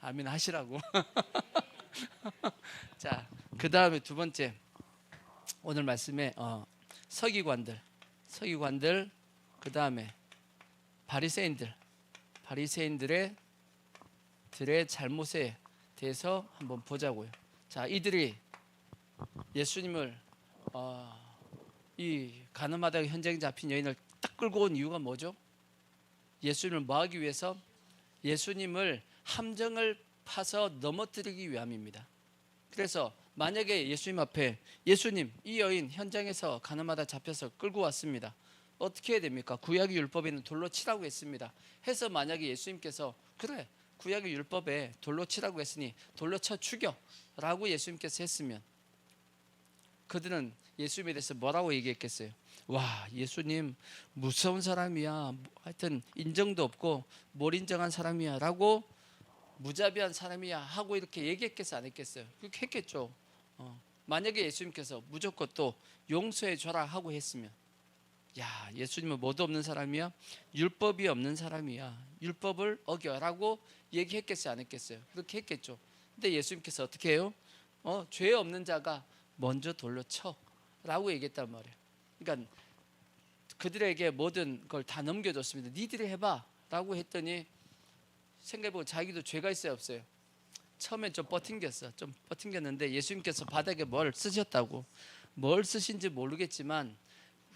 아멘 하시라고. 자, 그 다음에 두 번째 오늘 말씀에 서기관들, 그 다음에 바리새인들의 잘못에 대해서 한번 보자고요. 자, 이들이 예수님을 이 가늠하다가 현장에 잡힌 여인을 딱 끌고 온 이유가 뭐죠? 예수님을 뭐 하기 위해서? 예수님을 함정을 파서 넘어뜨리기 위함입니다. 그래서 만약에 예수님 앞에 예수님, 이 여인 현장에서 가늠하다 잡혀서 끌고 왔습니다. 어떻게 해야 됩니까? 구약의 율법에는 돌로 치라고 했습니다. 해서 만약에 예수님께서 그래 구약의 율법에 돌로 치라고 했으니 돌로 쳐 죽여라고 예수님께서 했으면 그들은 예수님에 대해서 뭐라고 얘기했겠어요? 와, 예수님 무서운 사람이야. 하여튼 인정도 없고 뭘 인정한 사람이야 라고 무자비한 사람이야 하고 이렇게 얘기했겠어 안 했겠어요? 그렇게 했겠죠. 만약에 예수님께서 무조건 또 용서해 줘라 하고 했으면 야, 예수님은 뭐도 없는 사람이야? 율법이 없는 사람이야. 율법을 어겨라고 얘기했겠어요 안 했겠어요? 그렇게 했겠죠. 근데 예수님께서 어떻게 해요? 죄 없는 자가 먼저 돌로 쳐라고 얘기했단 말이에요. 그러니까 그들에게 모든 걸 다 넘겨줬습니다. 니들이 해봐 라고 했더니 생각해보고 자기도 죄가 있어요 없어요? 처음엔 좀 버팅겼는데 예수님께서 바닥에 뭘 쓰셨다고. 뭘 쓰신지 모르겠지만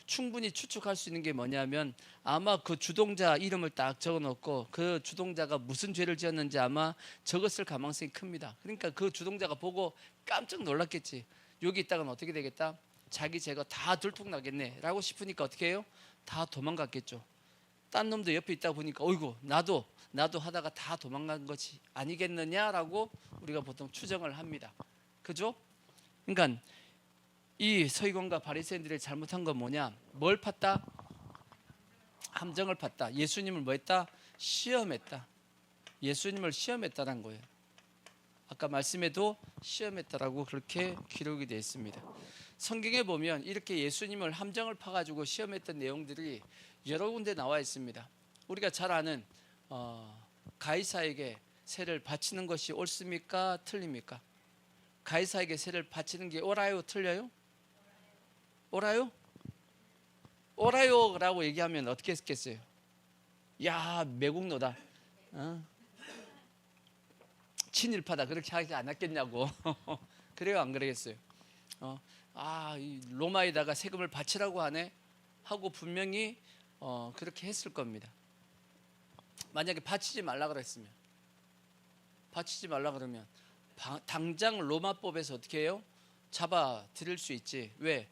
충분히 추측할 수 있는 게 뭐냐면 아마 그 주동자 이름을 딱 적어놓고 그 주동자가 무슨 죄를 지었는지 아마 적었을 가능성이 큽니다. 그러니까 그 주동자가 보고 깜짝 놀랐겠지. 여기 있다가는 어떻게 되겠다? 자기 죄가 다 들통나겠네 라고 싶으니까 어떻게 해요? 다 도망갔겠죠. 딴 놈도 옆에 있다 보니까 어이구 나도 하다가 다 도망간 것이 아니겠느냐라고 우리가 보통 추정을 합니다. 그죠? 그러니까 이 서기관과 바리새인들이 잘못한 건 뭐냐? 뭘 팠다? 함정을 팠다. 예수님을 뭐 했다? 시험했다. 예수님을 시험했다는 거예요. 아까 말씀에도 시험했다라고 그렇게 기록이 되어 있습니다. 성경에 보면 이렇게 예수님을 함정을 파가지고 시험했던 내용들이 여러 군데 나와 있습니다. 우리가 잘 아는 가이사에게 세를 바치는 것이 옳습니까? 틀립니까? 가이사에게 세를 바치는 게 옳아요? 틀려요? 옳아요? 옳아요라고 얘기하면 어떻게 했겠어요? 야, 매국노다. 친일파다. 그렇게 하지 않았겠냐고. 그래요, 안 그러겠어요? 이 로마에다가 세금을 바치라고 하네 하고 분명히 그렇게 했을 겁니다. 만약에 바치지 말라 그랬으면, 바치지 말라 그러면 당장 로마법에서 어떻게 해요? 잡아 드릴 수 있지. 왜?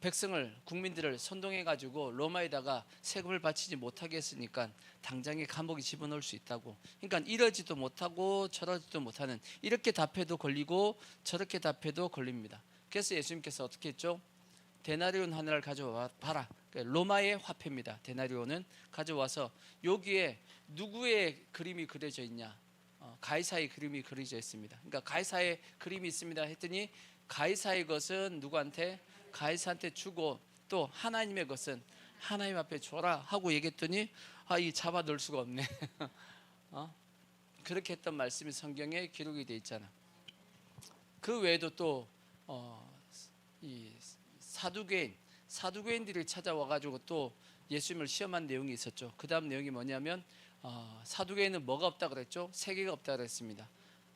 백성을, 국민들을 선동해가지고 로마에다가 세금을 바치지 못하게 했으니까 당장에 감옥에 집어넣을 수 있다고. 그러니까 이러지도 못하고 저러지도 못하는, 이렇게 답해도 걸리고 저렇게 답해도 걸립니다. 그래서 예수님께서 어떻게 했죠? 데나리온 하나를 가져와 봐라. 로마의 화폐입니다. 데나리온은 가져와서 여기에 누구의 그림이 그려져 있냐? 가이사의 그림이 그려져 있습니다. 그러니까 가이사의 그림이 있습니다 했더니 가이사의 것은 누구한테? 가이사한테 주고 또 하나님의 것은 하나님 앞에 줘라 하고 얘기했더니 이 잡아 넣을 수가 없네. 그렇게 했던 말씀이 성경에 기록이 돼 있잖아. 그 외에도 또 이 사두개인들이 찾아와 가지고 또 예수님을 시험한 내용이 있었죠. 그 다음 내용이 뭐냐면 사두개인은 뭐가 없다 그랬죠? 세계가 없다 그랬습니다.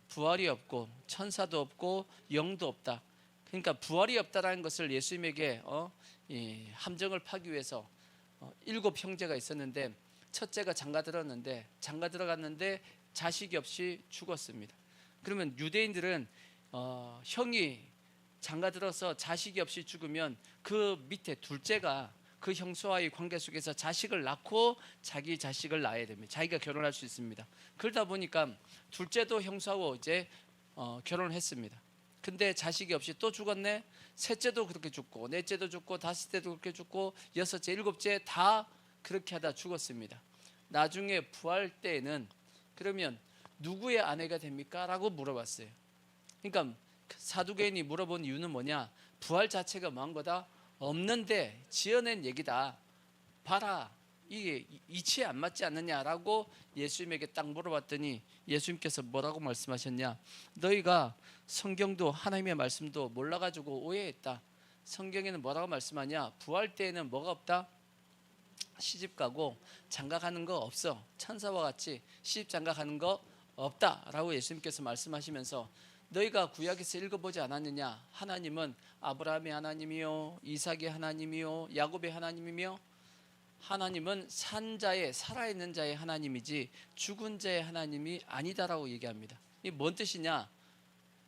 부활이 없고 천사도 없고 영도 없다. 그러니까 부활이 없다라는 것을 예수님에게 이 함정을 파기 위해서 7 형제가 있었는데 첫째가 장가 들어갔는데 자식이 없이 죽었습니다. 그러면 유대인들은 형이 장가 들어서 자식이 없이 죽으면 그 밑에 둘째가 그 형수와의 관계 속에서 자식을 낳고 자기 자식을 낳아야 됩니다. 자기가 결혼할 수 있습니다. 그러다 보니까 둘째도 형수하고 이제 결혼을 했습니다. 근데 자식이 없이 또 죽었네. 셋째도 그렇게 죽고 넷째도 죽고 다섯째도 그렇게 죽고 여섯째 일곱째 다 그렇게 하다 죽었습니다. 나중에 부활 때에는 그러면 누구의 아내가 됩니까? 라고 물어봤어요. 그러니까 사두개인이 물어본 이유는 뭐냐? 부활 자체가 뭐한 거다? 없는데 지어낸 얘기다. 봐라, 이게 이치에 안 맞지 않느냐라고 예수님에게 딱 물어봤더니 예수님께서 뭐라고 말씀하셨냐? 너희가 성경도 하나님의 말씀도 몰라가지고 오해했다. 성경에는 뭐라고 말씀하냐? 부활 때에는 뭐가 없다? 시집가고 장가가는 거 없어. 천사와 같이 시집 장가가는 거 없다라고 예수님께서 말씀하시면서 너희가 구약에서 읽어보지 않았느냐? 하나님은 아브라함의 하나님이요 이삭의 하나님이요 야곱의 하나님이며 하나님은 산 자의 살아있는 자의 하나님이지 죽은 자의 하나님이 아니다라고 얘기합니다. 이게 뭔 뜻이냐?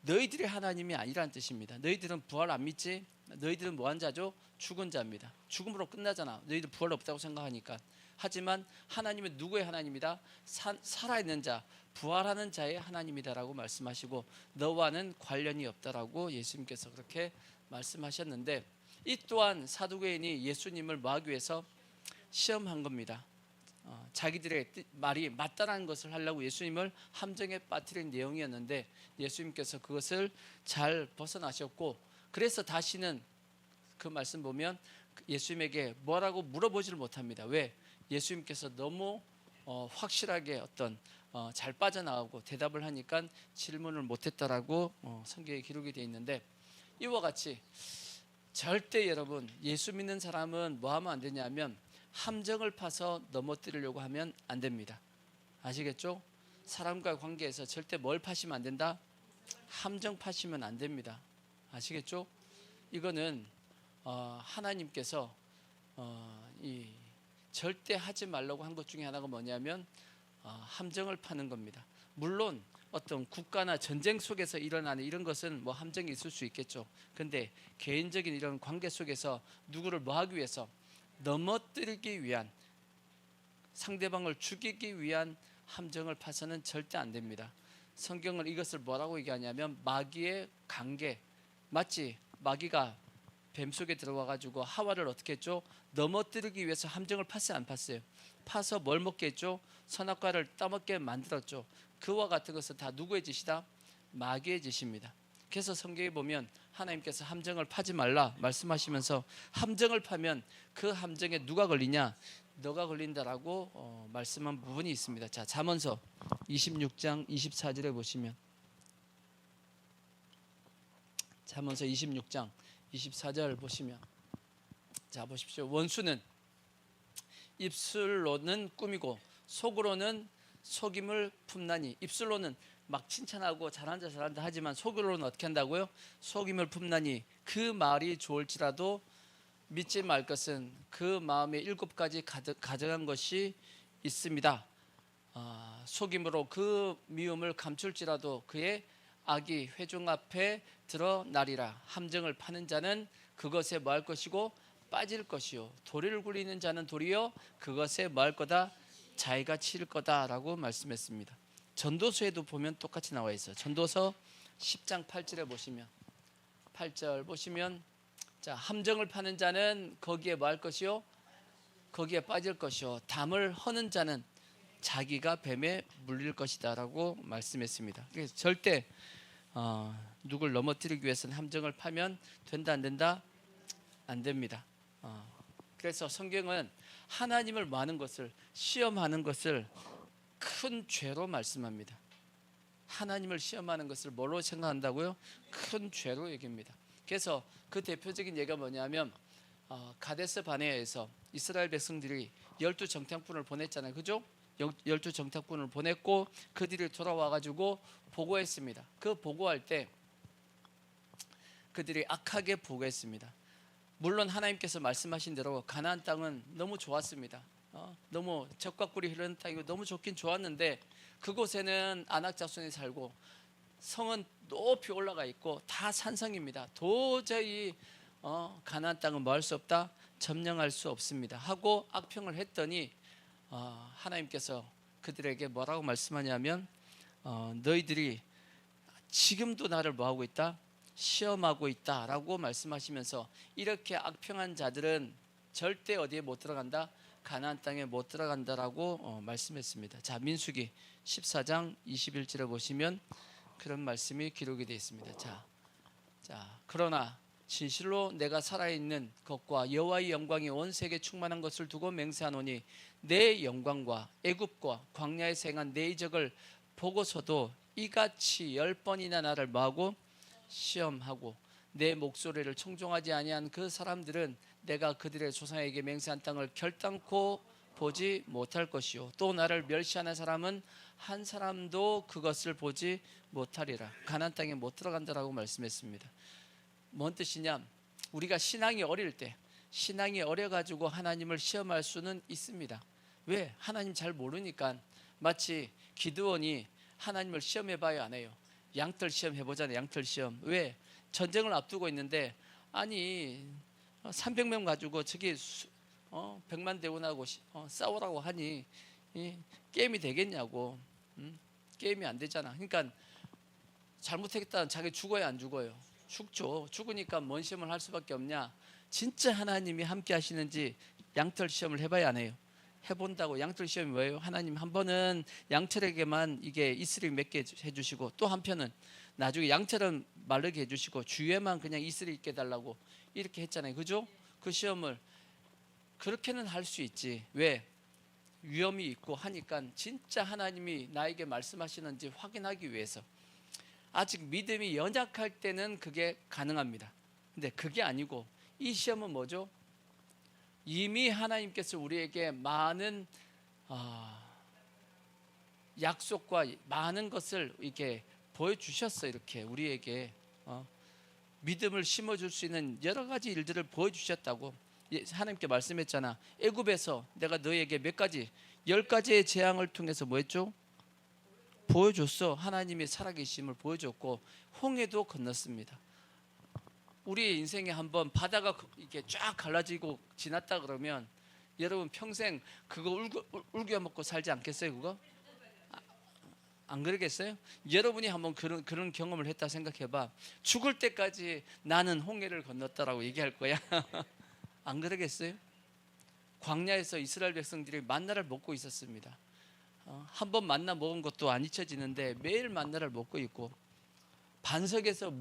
너희들의 하나님이 아니라는 뜻입니다. 너희들은 부활 안 믿지? 너희들은 뭐한 자죠? 죽은 자입니다. 죽음으로 끝나잖아. 너희들 부활 없다고 생각하니까. 하지만 하나님은 누구의 하나님이다? 살아있는 자, 부활하는 자의 하나님이다라고 말씀하시고 너와는 관련이 없다라고 예수님께서 그렇게 말씀하셨는데 이 또한 사두개인이 예수님을 뭐하기 위해서 시험한 겁니다. 자기들의 말이 맞다라는 것을 하려고 예수님을 함정에 빠뜨린 내용이었는데 예수님께서 그것을 잘 벗어나셨고 그래서 다시는 그 말씀 보면 예수님에게 뭐라고 물어보지를 못합니다. 왜? 예수님께서 너무 확실하게 잘 빠져나가고 대답을 하니까 질문을 못했다라고 성경에 기록이 되어 있는데 이와 같이 절대 여러분 예수 믿는 사람은 뭐 하면 안 되냐면 함정을 파서 넘어뜨리려고 하면 안 됩니다. 아시겠죠? 사람과 관계에서 절대 뭘 파시면 안 된다? 함정 파시면 안 됩니다. 아시겠죠? 이거는 하나님께서 절대 하지 말라고 한 것 중에 하나가 뭐냐면 함정을 파는 겁니다. 물론 어떤 국가나 전쟁 속에서 일어나는 이런 것은 뭐 함정이 있을 수 있겠죠. 근데 개인적인 이런 관계 속에서 누구를 뭐 하기 위해서 넘어뜨리기 위한 상대방을 죽이기 위한 함정을 파서는 절대 안 됩니다. 성경은 이것을 뭐라고 얘기하냐면 마귀의 관계. 마치 마귀가 뱀 속에 들어와 가지고 하와를 어떻게 했죠? 넘어뜨리기 위해서 함정을 팠어요, 안 팠어요? 파서 뭘 먹게 했죠? 선악과를 따먹게 만들었죠. 그와 같은 것은 다 누구의 짓이다? 마귀의 짓입니다. 그래서 성경에 보면 하나님께서 함정을 파지 말라 말씀하시면서 함정을 파면 그 함정에 누가 걸리냐? 너가 걸린다라고 말씀한 부분이 있습니다. 자, 잠언서 26장 24절에 보시면 잠언서 26장 24절 보시면 자 보십시오. 원수는 입술로는 꾸미고 속으로는 속임을 품나니 입술로는 막 칭찬하고 잘한다 하지만 속으로는 어떻게 한다고요? 속임을 품나니 그 말이 좋을지라도 믿지 말 것은 그 마음에 7가지 가정한 것이 있습니다. 속임으로 그 미움을 감출지라도 그의 악이 회중 앞에 드러나리라. 함정을 파는 자는 그것에 뭐 할 것이고 빠질 것이요 도리를 굴리는 자는 도리어 그것에 뭐 할 거다? 자기가 치를 거다라고 말씀했습니다. 전도서에도 보면 똑같이 나와 있어요. 전도서 10장 8절에 보시면 8절 보시면 자, 함정을 파는 자는 거기에 뭐 할 것이요? 거기에 빠질 것이요. 담을 허는 자는 자기가 뱀에 물릴 것이다라고 말씀했습니다. 그래서 절대 누굴 넘어뜨리기 위해서는 함정을 파면 된다 안 된다? 안 됩니다. 그래서 성경은 하나님을 많은 것을 시험하는 것을 큰 죄로 말씀합니다. 하나님을 시험하는 것을 뭘로 생각한다고요? 큰 죄로 여깁니다. 그래서 그 대표적인 예가 뭐냐면 가데스 바네아에서 이스라엘 백성들이 12정탐꾼을 보냈잖아요. 그죠? 12정탐꾼을 보냈고 그들이 돌아와 가지고 보고했습니다. 그 보고할 때 그들이 악하게 보고했습니다. 물론 하나님께서 말씀하신 대로 가나안 땅은 너무 좋았습니다. 너무 젖과 꿀이 흐르는 땅이고 너무 좋긴 좋았는데 그곳에는 아낙 자손이 살고 성은 높이 올라가 있고 다 산성입니다. 도저히 가나안 땅은 뭐 할 수 없다? 점령할 수 없습니다 하고 악평을 했더니 하나님께서 그들에게 뭐라고 말씀하냐면 너희들이 지금도 나를 뭐하고 있다? 시험하고 있다라고 말씀하시면서 이렇게 악평한 자들은 절대 어디에 못 들어간다? 가나안 땅에 못 들어간다라고 말씀했습니다. 자, 민수기 14장 21절에 보시면 그런 말씀이 기록이 되어 있습니다. 자, 그러나 진실로 내가 살아있는 것과 여호와의 영광이 온 세계에 충만한 것을 두고 맹세하노니 내 영광과 애굽과 광야에서 행한 내 이적을 보고서도 이같이 10번이나 나를 뭐하고 시험하고 내 목소리를 청종하지 아니한 그 사람들은 내가 그들의 조상에게 맹세한 땅을 결단코 보지 못할 것이요 또 나를 멸시하는 사람은 한 사람도 그것을 보지 못하리라. 가나안 땅에 못 들어간다라고 말씀했습니다. 뭔 뜻이냐? 우리가 신앙이 어릴 때 신앙이 어려가지고 하나님을 시험할 수는 있습니다. 왜? 하나님 잘 모르니까. 마치 기드온이 하나님을 시험해봐야 안 해요. 양털 시험 해보잖아요. 양털 시험. 왜? 전쟁을 앞두고 있는데 아니 300명 가지고 저기 100만 대군하고 싸우라고 하니 게임이 되겠냐고. 게임이 안 되잖아. 그러니까 잘못했다는 자기 죽어야 안 죽어요? 죽죠. 죽으니까 뭔 시험을 할 수밖에 없냐? 진짜 하나님이 함께 하시는지 양털 시험을 해봐야 안 해요? 해본다고. 양털 시험이 뭐예요? 하나님 한 번은 양털에게만 이게 이슬이 맺게 해주시고 또 한편은 나중에 양털은 마르게 해주시고 주위에만 그냥 이슬이 있게 해달라고 이렇게 했잖아요. 그죠? 그 시험을 그렇게는 할 수 있지. 왜? 위험이 있고 하니까 진짜 하나님이 나에게 말씀하시는지 확인하기 위해서. 아직 믿음이 연약할 때는 그게 가능합니다. 근데 그게 아니고 이 시험은 뭐죠? 이미 하나님께서 우리에게 많은 약속과 많은 것을 이렇게 보여주셨어요. 이렇게 우리에게 믿음을 심어줄 수 있는 여러 가지 일들을 보여주셨다고. 하나님께 말씀했잖아. 애굽에서 내가 너희에게 몇 가지 10가지의 재앙을 통해서 뭐 했죠? 보여줬어. 하나님의 살아계심을 보여줬고 홍해도 건넜습니다. 우리의 인생에 한번 바다가 이렇게 쫙 갈라지고 지났다 그러면 여러분 평생 그거 울겨 먹고 살지 않겠어요? 그거? 안 그러겠어요? 여러분이 한번 그런 경험을 했다 생각해봐. 죽을 때까지 나는 홍해를 건넜다라고 얘기할 거야. 안 그러겠어요? 광야에서 이스라엘 백성들이 만나를 먹고 있었습니다. 한번 만나 먹은 것도 안 잊혀지는데 매일 만나를 먹고 있고 반석에서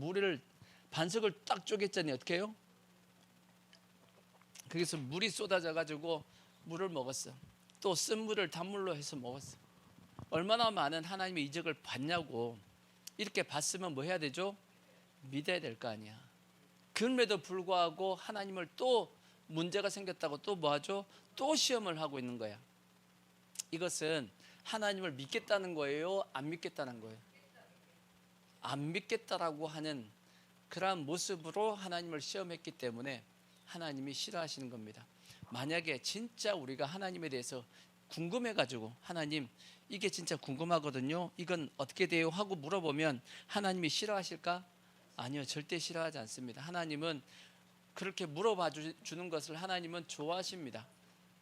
반석을 딱 쪼갰더니 어떻게 해요? 거기서 물이 쏟아져 가지고 물을 먹었어. 또 쓴 물을 단물로 해서 먹었어. 얼마나 많은 하나님의 이적을 봤냐고. 이렇게 봤으면 뭐 해야 되죠? 믿어야 될 거 아니야. 그럼에도 불구하고 하나님을 또 문제가 생겼다고 또 뭐 하죠? 또 시험을 하고 있는 거야. 이것은 하나님을 믿겠다는 거예요? 안 믿겠다는 거예요? 안 믿겠다라고 하는 그러한 모습으로 하나님을 시험했기 때문에 하나님이 싫어하시는 겁니다. 만약에 진짜 우리가 하나님에 대해서 궁금해가지고 하나님 이게 진짜 궁금하거든요. 이건 어떻게 돼요? 하고 물어보면 하나님이 싫어하실까? 아니요. 절대 싫어하지 않습니다. 하나님은 그렇게 물어봐 주는 것을 하나님은 좋아하십니다.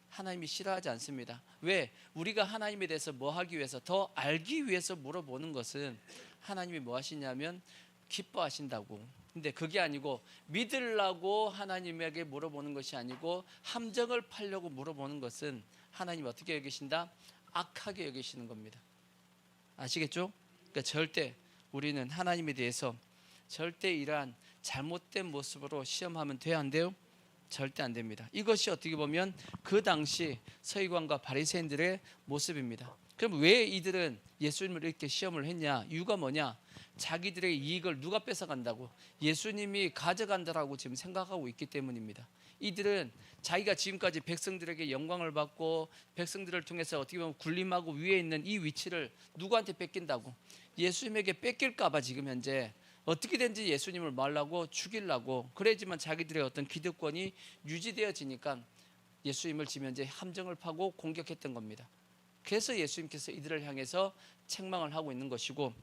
하나님이 싫어하지 않습니다. 왜? 우리가 하나님에 대해서 뭐 하기 위해서 더 알기 위해서 물어보는 것은 하나님이 뭐 하시냐면 기뻐하신다고. 근데 그게 아니고 믿으려고 하나님에게 물어보는 것이 아니고 함정을 파려고 물어보는 것은 하나님 어떻게 여기신다? 악하게 여기시는 겁니다. 아시겠죠? 그러니까 절대 우리는 하나님에 대해서 절대 이러한 잘못된 모습으로 시험하면 돼요, 안 돼요? 절대 안 됩니다. 이것이 어떻게 보면 그 당시 서기관과 바리새인들의 모습입니다. 그럼 왜 이들은 예수님을 이렇게 시험을 했냐? 이유가 뭐냐? 자기들의 이익을 누가 뺏어간다고? 예수님이 가져간다라고 지금 생각하고 있기 때문입니다. 이들은 자기가 지금까지 백성들에게 영광을 받고 백성들을 통해서 어떻게 보면 군림하고 위에 있는 이 위치를 누구한테 뺏긴다고? 예수님에게 뺏길까 봐 지금 현재 어떻게든지 예수님을 말라고 죽이려고 그래야지만 자기들의 어떤 기득권이 유지되어지니까 예수님을 지금 현재 함정을 파고 공격했던 겁니다. 그래서 예수님께서 이들을 향해서 책망을 하고 있는 것이고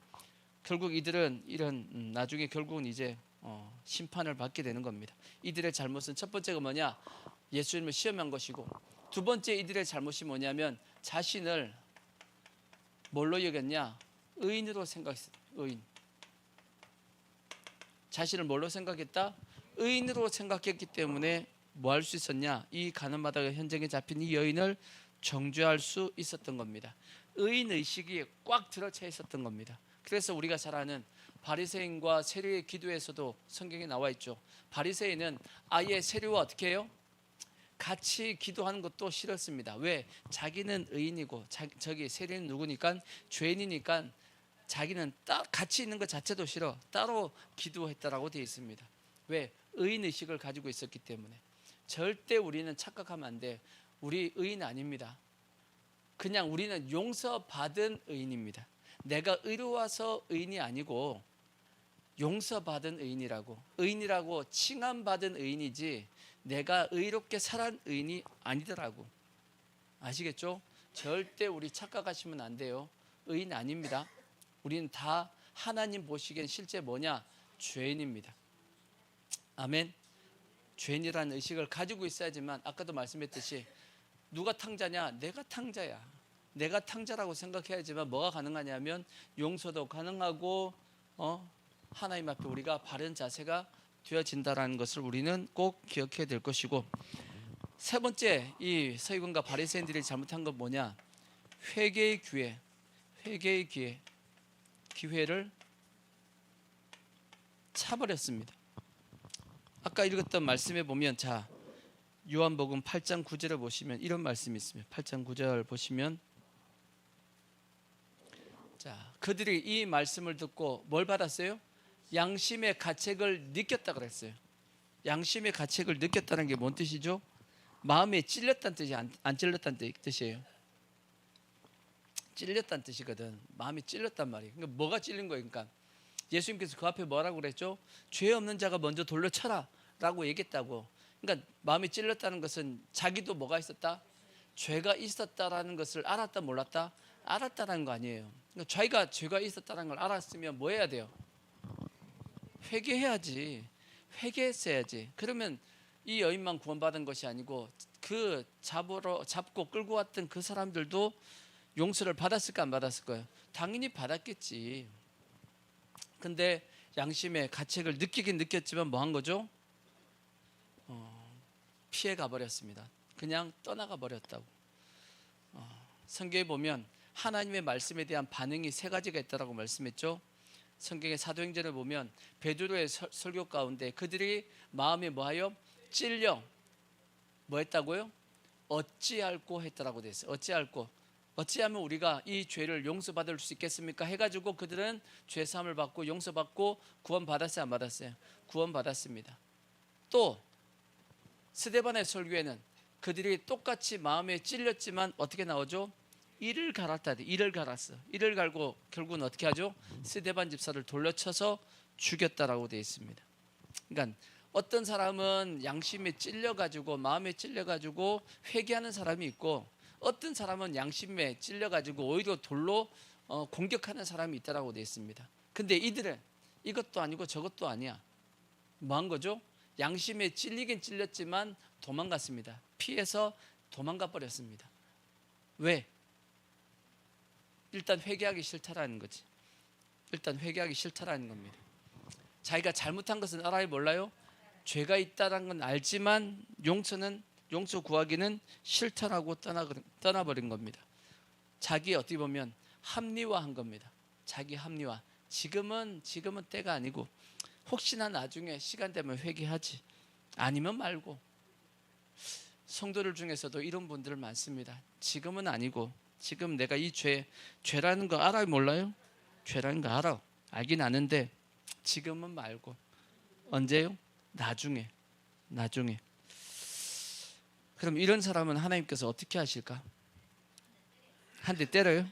결국 이들은 이런 나중에 결국은 이제 심판을 받게 되는 겁니다. 이들의 잘못은 첫 번째가 뭐냐? 예수님을 시험한 것이고 두 번째 이들의 잘못이 뭐냐면 자신을 뭘로 여겼냐? 의인으로 생각했어요. 의인. 자신을 뭘로 생각했다? 의인으로 생각했기 때문에 뭐 할 수 있었냐? 이 가늠하다가 현장에 잡힌 이 여인을 정죄할 수 있었던 겁니다. 의인 의식이 꽉 들어차 있었던 겁니다. 그래서 우리가 잘 아는 바리새인과 세리의 기도에서도 성경에 나와 있죠. 바리새인은 아예 세리와 어떻게 해요? 같이 기도하는 것도 싫었습니다. 왜? 자기는 의인이고 저기 세리는 누구니까? 죄인이니까 자기는 같이 있는 것 자체도 싫어. 따로 기도했다라고 되어 있습니다. 왜? 의인의식을 가지고 있었기 때문에. 절대 우리는 착각하면 안 돼. 우리 의인 아닙니다. 그냥 우리는 용서받은 의인입니다. 내가 의로워서 의인이 아니고 용서받은 의인이라고. 의인이라고 칭함받은 의인이지 내가 의롭게 살한 의인이 아니더라고. 아시겠죠? 절대 우리 착각하시면 안 돼요. 의인 아닙니다. 우리는 다 하나님 보시기엔 실제 뭐냐? 죄인입니다. 아멘. 죄인이라는 의식을 가지고 있어야지만 아까도 말씀했듯이 누가 탕자냐? 내가 탕자야. 내가 탕자라고 생각해야지만 뭐가 가능하냐면 용서도 가능하고 하나님 앞에 우리가 바른 자세가 되어진다라는 것을 우리는 꼭 기억해야 될 것이고 세 번째 이 서기관과 바리새인들이 잘못한 건 뭐냐? 회개의 기회. 회개의 기회를 차버렸습니다. 아까 읽었던 말씀에 보면 자 요한복음 8장 9절을 보시면 이런 말씀이 있습니다. 8장 9절 보시면 자 그들이 이 말씀을 듣고 뭘 받았어요? 양심의 가책을 느꼈다 그랬어요. 양심의 가책을 느꼈다는 게 뭔 뜻이죠? 마음에 찔렸다는 뜻이 안 찔렸다는 뜻이에요. 찔렸다는 뜻이거든. 마음이 찔렸단 말이에요. 그러니까 뭐가 찔린 거예요? 그러니까 예수님께서 그 앞에 뭐라고 그랬죠? 죄 없는 자가 먼저 돌려 쳐라 라고 얘기했다고. 그러니까 마음이 찔렸다는 것은 자기도 뭐가 있었다? 죄가 있었다라는 것을 알았다 몰랐다? 알았다라는 거 아니에요. 그러니까 자기가 죄가 있었다는 걸 알았으면 뭐 해야 돼요? 회개해야지. 회개했어야지. 그러면 이 여인만 구원받은 것이 아니고 그 잡고 끌고 왔던 그 사람들도 용서를 받았을까 안 받았을까요? 당연히 받았겠지. 근데 양심의 가책을 느끼긴 느꼈지만 뭐 한 거죠? 피해 가버렸습니다. 그냥 떠나가 버렸다고. 성경에 보면 하나님의 말씀에 대한 반응이 세 가지가 있다라고 말씀했죠. 성경의 사도행전을 보면 베드로의 설교 가운데 그들이 마음에 뭐하여 찔려 뭐 했다고요? 어찌할꼬 했다라고 되어 있어요. 어찌할꼬. 어찌하면 우리가 이 죄를 용서받을 수 있겠습니까? 해가지고 그들은 죄사함을 받고 용서받고 구원받았어요? 안 받았어요? 구원받았습니다. 또 스데반의 설교에는 그들이 똑같이 마음에 찔렸지만 어떻게 나오죠? 이를 갈았다. 이를 갈았어. 이를 갈고 결국은 어떻게 하죠? 스데반 집사를 돌려쳐서 죽였다라고 되어 있습니다. 그러니까 어떤 사람은 양심에 찔려가지고 마음에 찔려가지고 회개하는 사람이 있고 어떤 사람은 양심에 찔려가지고 오히려 돌로 공격하는 사람이 있다라고 되어 있습니다. 근데 이들은 이것도 아니고 저것도 아니야. 뭐 한 거죠? 양심에 찔리긴 찔렸지만 도망갔습니다. 피해서 도망가 버렸습니다. 왜? 일단 회개하기 싫다라는 거지. 일단 회개하기 싫다라는 겁니다. 자기가 잘못한 것은 알아요, 몰라요? 죄가 있다는 건 알지만 용서 구하기는 싫다라고 떠나버린 겁니다. 자기 어떻게 보면 합리화한 겁니다. 자기 합리화. 지금은 때가 아니고 혹시나 나중에 시간 되면 회개하지. 아니면 말고. 성도들 중에서도 이런 분들 많습니다. 지금은 아니고 지금 내가 이 죄라는 거 알아요, 몰라요? 죄라는 거 알아. 알긴 아는데 지금은 말고. 언제요? 나중에. 그럼 이런 사람은 하나님께서 어떻게 하실까? 한 대 때려요?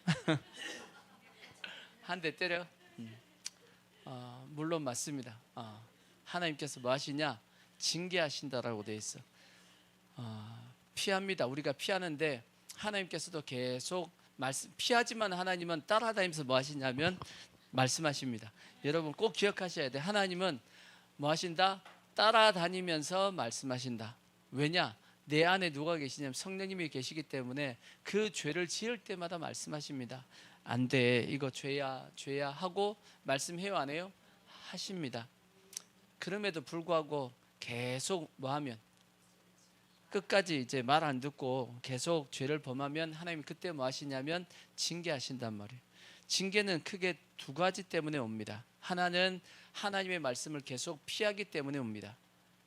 한 대 때려? 물론 맞습니다. 하나님께서 뭐 하시냐? 징계하신다라고 되어 있어. 피합니다. 우리가 피하는데 하나님께서도 계속 피하지만 하나님은 따라다니면서 뭐 하시냐면 말씀하십니다. 여러분 꼭 기억하셔야 돼. 하나님은 뭐 하신다? 따라다니면서 말씀하신다. 왜냐? 내 안에 누가 계시냐면 성령님이 계시기 때문에 그 죄를 지을 때마다 말씀하십니다. 안 돼, 이거 죄야 하고 말씀해요, 안 해요? 하십니다. 그럼에도 불구하고 계속 뭐 하면, 끝까지 이제 말 안 듣고 계속 죄를 범하면 하나님이 그때 뭐 하시냐면 징계하신단 말이에요. 징계는 크게 두 가지 때문에 옵니다. 하나는 하나님의 말씀을 계속 피하기 때문에 옵니다.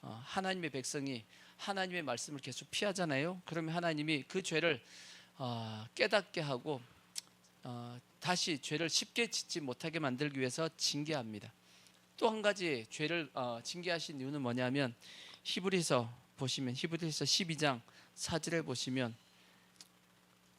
하나님의 백성이 하나님의 말씀을 계속 피하잖아요. 그러면 하나님이 그 죄를 깨닫게 하고 다시 죄를 쉽게 짓지 못하게 만들기 위해서 징계합니다. 또 한 가지 죄를 징계하신 이유는 뭐냐면 히브리서 12장 4절에 보시면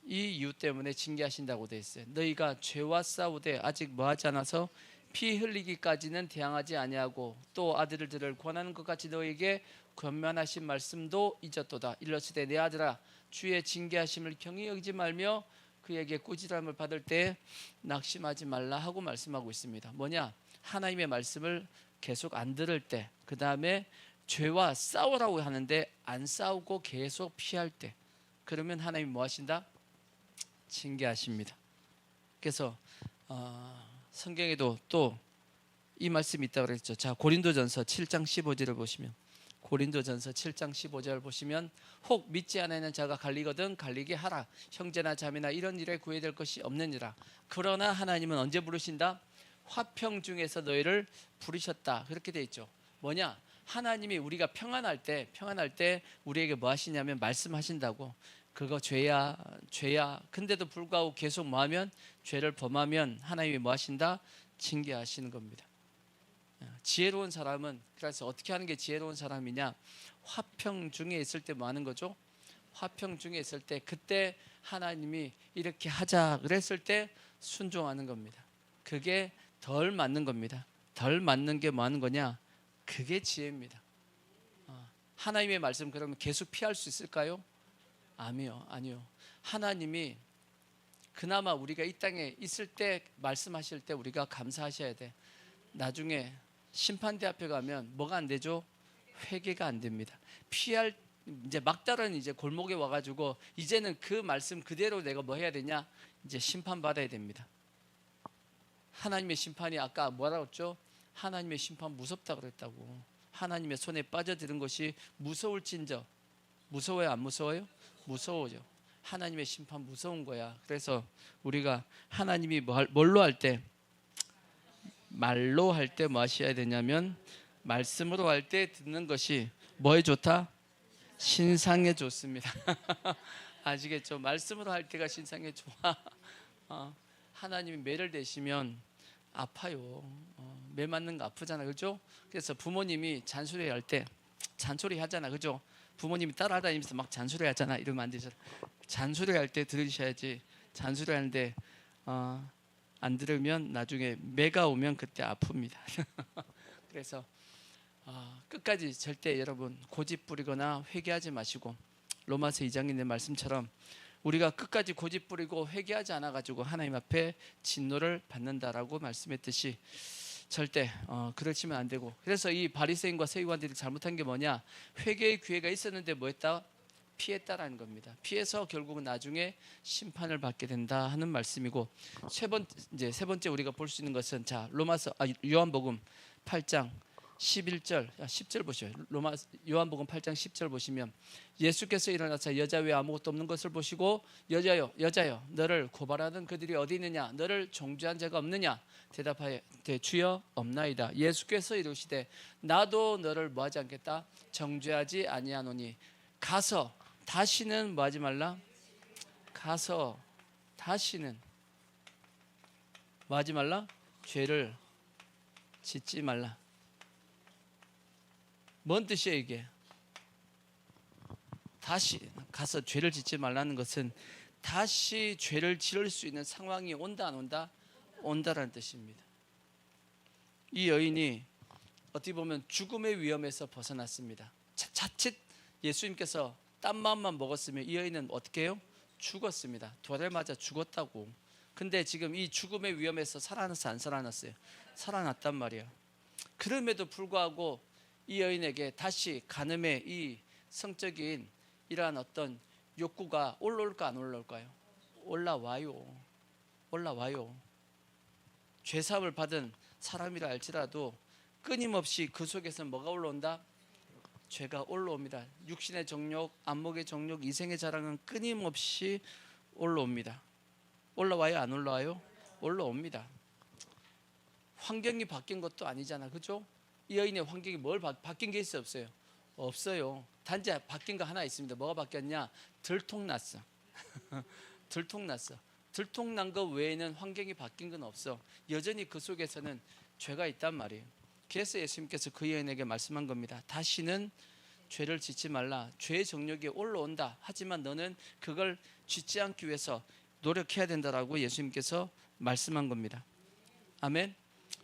이 이유 때문에 징계하신다고 되어 있어요. 너희가 죄와 싸우되 아직 뭐하지 않아서 피 흘리기까지는 대항하지 아니하고 또 아들들을 권하는 것 같이 너희에게 권면하신 말씀도 잊었도다. 일러스되 내 아들아 주의 징계하심을 경히 여기지 말며 그에게 꾸지람을 받을 때 낙심하지 말라 하고 말씀하고 있습니다. 뭐냐? 하나님의 말씀을 계속 안 들을 때, 그 다음에 죄와 싸우라고 하는데 안 싸우고 계속 피할 때, 그러면 하나님이 뭐 하신다? 징계하십니다. 그래서 성경에도 또 이 말씀이 있다고 그랬죠. 자, 고린도전서 7장 15절을 보시면, 고린도전서 7장 15절 보시면 혹 믿지 않는 자가 갈리거든 갈리게 하라. 형제나 자매나 이런 일에 구애될 것이 없느니라. 그러나 하나님은 언제 부르신다? 화평 중에서 너희를 부르셨다. 그렇게 돼 있죠. 뭐냐? 하나님이 우리가 평안할 때 우리에게 뭐 하시냐면 말씀하신다고. 그거 죄야. 근데도 불구하고 계속 뭐 하면, 죄를 범하면 하나님이 뭐 하신다? 징계하시는 겁니다. 지혜로운 사람은, 그래서 어떻게 하는 게 지혜로운 사람이냐? 화평 중에 있을 때 뭐 하는 거죠? 화평 중에 있을 때, 그때 하나님이 이렇게 하자 그랬을 때 순종하는 겁니다. 그게 덜 맞는 겁니다. 덜 맞는 게 뭐 하는 거냐? 그게 지혜입니다. 하나님의 말씀 그러면 계속 피할 수 있을까요? 아니요. 하나님이 그나마 우리가 이 땅에 있을 때 말씀하실 때 우리가 감사하셔야 돼. 나중에 심판대 앞에 가면 뭐가 안 되죠? 회개가 안 됩니다. 이제 막다른 이제 골목에 와가지고 이제는 그 말씀 그대로 내가 뭐 해야 되냐? 이제 심판 받아야 됩니다. 하나님의 심판이 아까 뭐라고 했죠? 하나님의 심판 무섭다 그랬다고. 하나님의 손에 빠져드는 것이 무서울진저. 무서워요, 안 무서워요? 무서워요. 하나님의 심판 무서운 거야. 그래서 우리가 하나님이 뭘로 할 때, 말로 할 때 뭐 하셔야 되냐면 말씀으로 할 때 듣는 것이 뭐에 좋다? 신상에 좋습니다. 아시겠죠? 말씀으로 할 때가 신상에 좋아. 하나님이 매를 대시면 아파요. 매 맞는 거 아프잖아, 그죠? 그래서 부모님이 잔소리 할 때 잔소리 하잖아, 그죠? 부모님이 따라다니면서 막 잔소리 하잖아. 이러면 안 되잖아. 잔소리 할 때 들으셔야지. 잔소리 하는데 안 들으면 나중에 매가 오면 그때 아픕니다. 그래서 끝까지 절대 여러분 고집 부리거나 회개하지 마시고, 로마서 2장에 있는 말씀처럼 우리가 끝까지 고집 부리고 회개하지 않아 가지고 하나님 앞에 진노를 받는다라고 말씀했듯이 절대 그러시면 안 되고. 그래서 이 바리새인과 서기관들이 잘못한 게 뭐냐? 회개의 기회가 있었는데 뭐 했다? 피했다라는 겁니다. 피해서 결국은 나중에 심판을 받게 된다 하는 말씀이고, 세 번째 우리가 볼 수 있는 것은, 자, 요한복음 8장 11절, 10절 보시죠. 요한복음 8장 10절 보시면 예수께서 일어나서 여자 외에 아무것도 없는 것을 보시고 여자여 너를 고발하는 그들이 어디 있느냐? 너를 정죄한 자가 없느냐? 대답하여 주여 없나이다. 예수께서 이르시되 나도 너를 뭐하지 않겠다? 정죄하지 아니하노니 가서 다시는 뭐하지 말라? 가서 다시는 뭐하지 말라? 죄를 짓지 말라. 뭔 뜻이에요 이게? 다시 가서 죄를 짓지 말라는 것은 다시 죄를 지을 수 있는 상황이 온다 안 온다? 온다라는 뜻입니다. 이 여인이 어떻게 보면 죽음의 위험에서 벗어났습니다. 자칫 예수님께서 딴 마음만 먹었으면 이 여인은 어떻게 해요? 죽었습니다. 돌에 맞아 죽었다고. 근데 지금 이 죽음의 위험에서 살아났어 안 살아났어요? 살아났단 말이에요. 그럼에도 불구하고 이 여인에게 다시 간음의 이 성적인 이러한 어떤 욕구가 올라올까 안 올라올까요? 올라와요. 죄사함을 받은 사람이라 할지라도 끊임없이 그 속에서 뭐가 올라온다? 죄가 올라옵니다. 육신의 정욕, 안목의 정욕, 이생의 자랑은 끊임없이 올라옵니다. 올라와요 안 올라와요? 올라옵니다. 환경이 바뀐 것도 아니잖아, 그죠? 이 여인의 환경이 뭘 바뀐 게 있어요 없어요? 없어요. 단지 바뀐 거 하나 있습니다. 뭐가 바뀌었냐? 들통났어. 들통난 거 외에는 환경이 바뀐 건 없어. 여전히 그 속에서는 죄가 있단 말이에요. 그래서 예수님께서 그 여인에게 말씀한 겁니다. 다시는 죄를 짓지 말라. 죄의 정욕이 올라온다. 하지만 너는 그걸 짓지 않기 위해서 노력해야 된다라고 예수님께서 말씀한 겁니다. 아멘.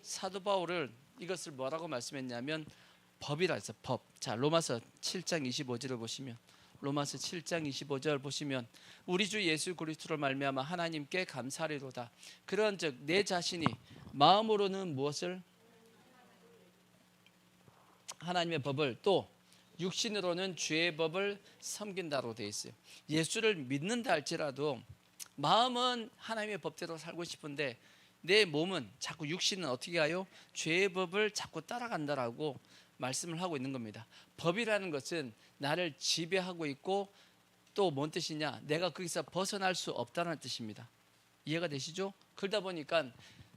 사도 바울은 이것을 뭐라고 말씀했냐면 법이라 해서 법. 자, 로마서 7장 25절을 보시면 로마서 7장 25절 보시면 우리 주 예수 그리스도로 말미암아 하나님께 감사하리로다. 그런즉 내 자신이 마음으로는 무엇을? 하나님의 법을, 또 육신으로는 죄의 법을 섬긴다로 되어 있어요. 예수를 믿는다 할지라도 마음은 하나님의 법대로 살고 싶은데 내 몸은 자꾸, 육신은 어떻게 하요? 죄의 법을 자꾸 따라간다라고 말씀을 하고 있는 겁니다. 법이라는 것은 나를 지배하고 있고 또 뭔 뜻이냐? 내가 거기서 벗어날 수 없다는 뜻입니다. 이해가 되시죠? 그러다 보니까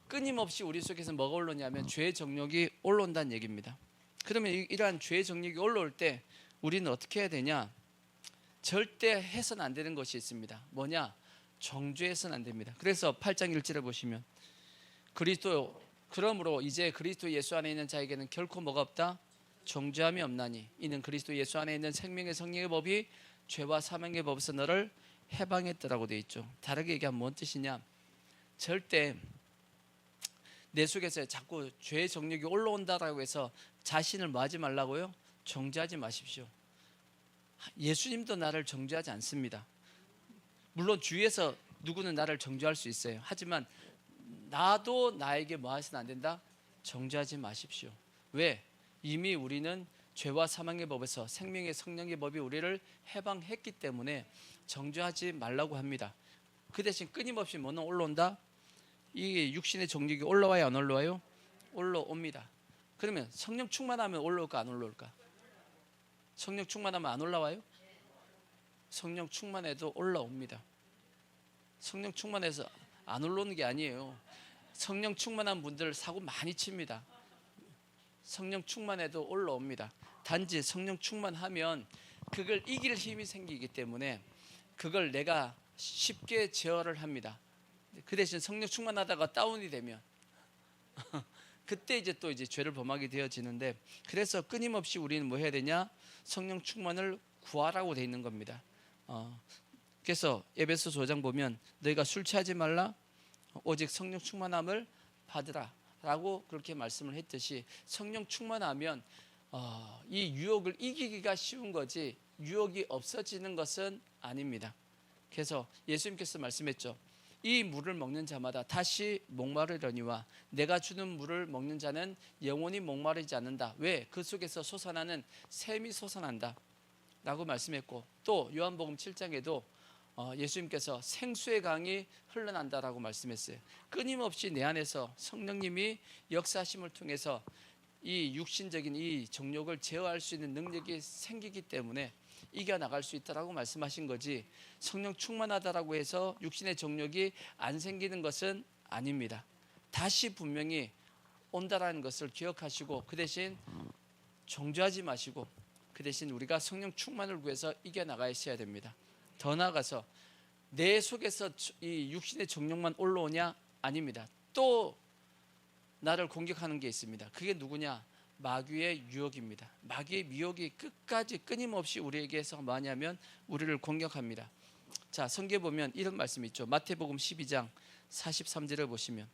끊임없이 우리 속에서 뭐가 올라오냐면 죄의 정욕이 올라온다는 얘기입니다. 그러면 이러한 죄의 정욕이 올라올 때 우리는 어떻게 해야 되냐? 절대 해서는 안 되는 것이 있습니다. 뭐냐? 정죄해서는 안 됩니다. 그래서 8장 1절에 보시면 그러므로 이제 그리스도 예수 안에 있는 자에게는 결코 뭐가 없다? 정죄함이 없나니 이는 그리스도 예수 안에 있는 생명의 성령의 법이 죄와 사망의 법에서 너를 해방했더라고 되어 있죠. 다르게 얘기하면 뭔 뜻이냐? 절대 내 속에서 자꾸 죄의 정욕이 올라온다라고 해서 자신을 뭐 하지 말라고요? 정죄하지 마십시오. 예수님도 나를 정죄하지 않습니다. 물론 주위에서 누구는 나를 정죄할 수 있어요. 하지만 나도 나에게 뭐 하시면 안 된다? 정죄하지 마십시오. 왜? 이미 우리는 죄와 사망의 법에서 생명의 성령의 법이 우리를 해방했기 때문에 정죄하지 말라고 합니다. 그 대신 끊임없이 뭐는 올라온다? 이 육신의 정욕이 올라와요 안 올라와요? 올라옵니다. 그러면 성령 충만하면 올라올까 안 올라올까? 성령 충만하면 안 올라와요? 성령 충만해도 올라옵니다. 성령 충만해서 안 올라오는 게 아니에요. 성령 충만한 분들 사고 많이 칩니다. 성령 충만해도 올라옵니다. 단지 성령 충만하면 그걸 이길 힘이 생기기 때문에 그걸 내가 쉽게 제어를 합니다. 그 대신 성령 충만하다가 다운이 되면 그때 이제 또 죄를 범하게 되어지는데, 그래서 끊임없이 우리는 뭐 해야 되냐? 성령 충만을 구하라고 되어 있는 겁니다. 그래서 에베소서 5장 보면 너희가 술 취하지 말라 오직 성령 충만함을 받으라 라고 그렇게 말씀을 했듯이 성령 충만하면 이 유혹을 이기기가 쉬운 거지 유혹이 없어지는 것은 아닙니다. 그래서 예수님께서 말씀했죠. 이 물을 먹는 자마다 다시 목마르려니와 내가 주는 물을 먹는 자는 영원히 목마르지 않는다. 왜? 그 속에서 솟아나는 샘이 솟아난다 라고 말씀했고, 또 요한복음 7장에도 예수님께서 생수의 강이 흘러난다라고 말씀했어요. 끊임없이 내 안에서 성령님이 역사하심을 통해서 이 육신적인 이 정욕을 제어할 수 있는 능력이 생기기 때문에 이겨나갈 수 있다라고 말씀하신 거지, 성령 충만하다라고 해서 육신의 정욕이 안 생기는 것은 아닙니다. 다시 분명히 온다라는 것을 기억하시고 그 대신 정죄하지 마시고 그 대신 우리가 성령 충만을 구해서 이겨나가셔야 됩니다. 더 나아가서 내 속에서 이 육신의 정욕만 올라오냐? 아닙니다. 또 나를 공격하는 게 있습니다. 그게 누구냐? 마귀의 유혹입니다. 마귀의 미혹이 끝까지 끊임없이 우리에게서 뭐냐면 우리를 공격합니다. 자, 성경에 보면 이런 말씀이 있죠. 마태복음 12장 43절을 보시면,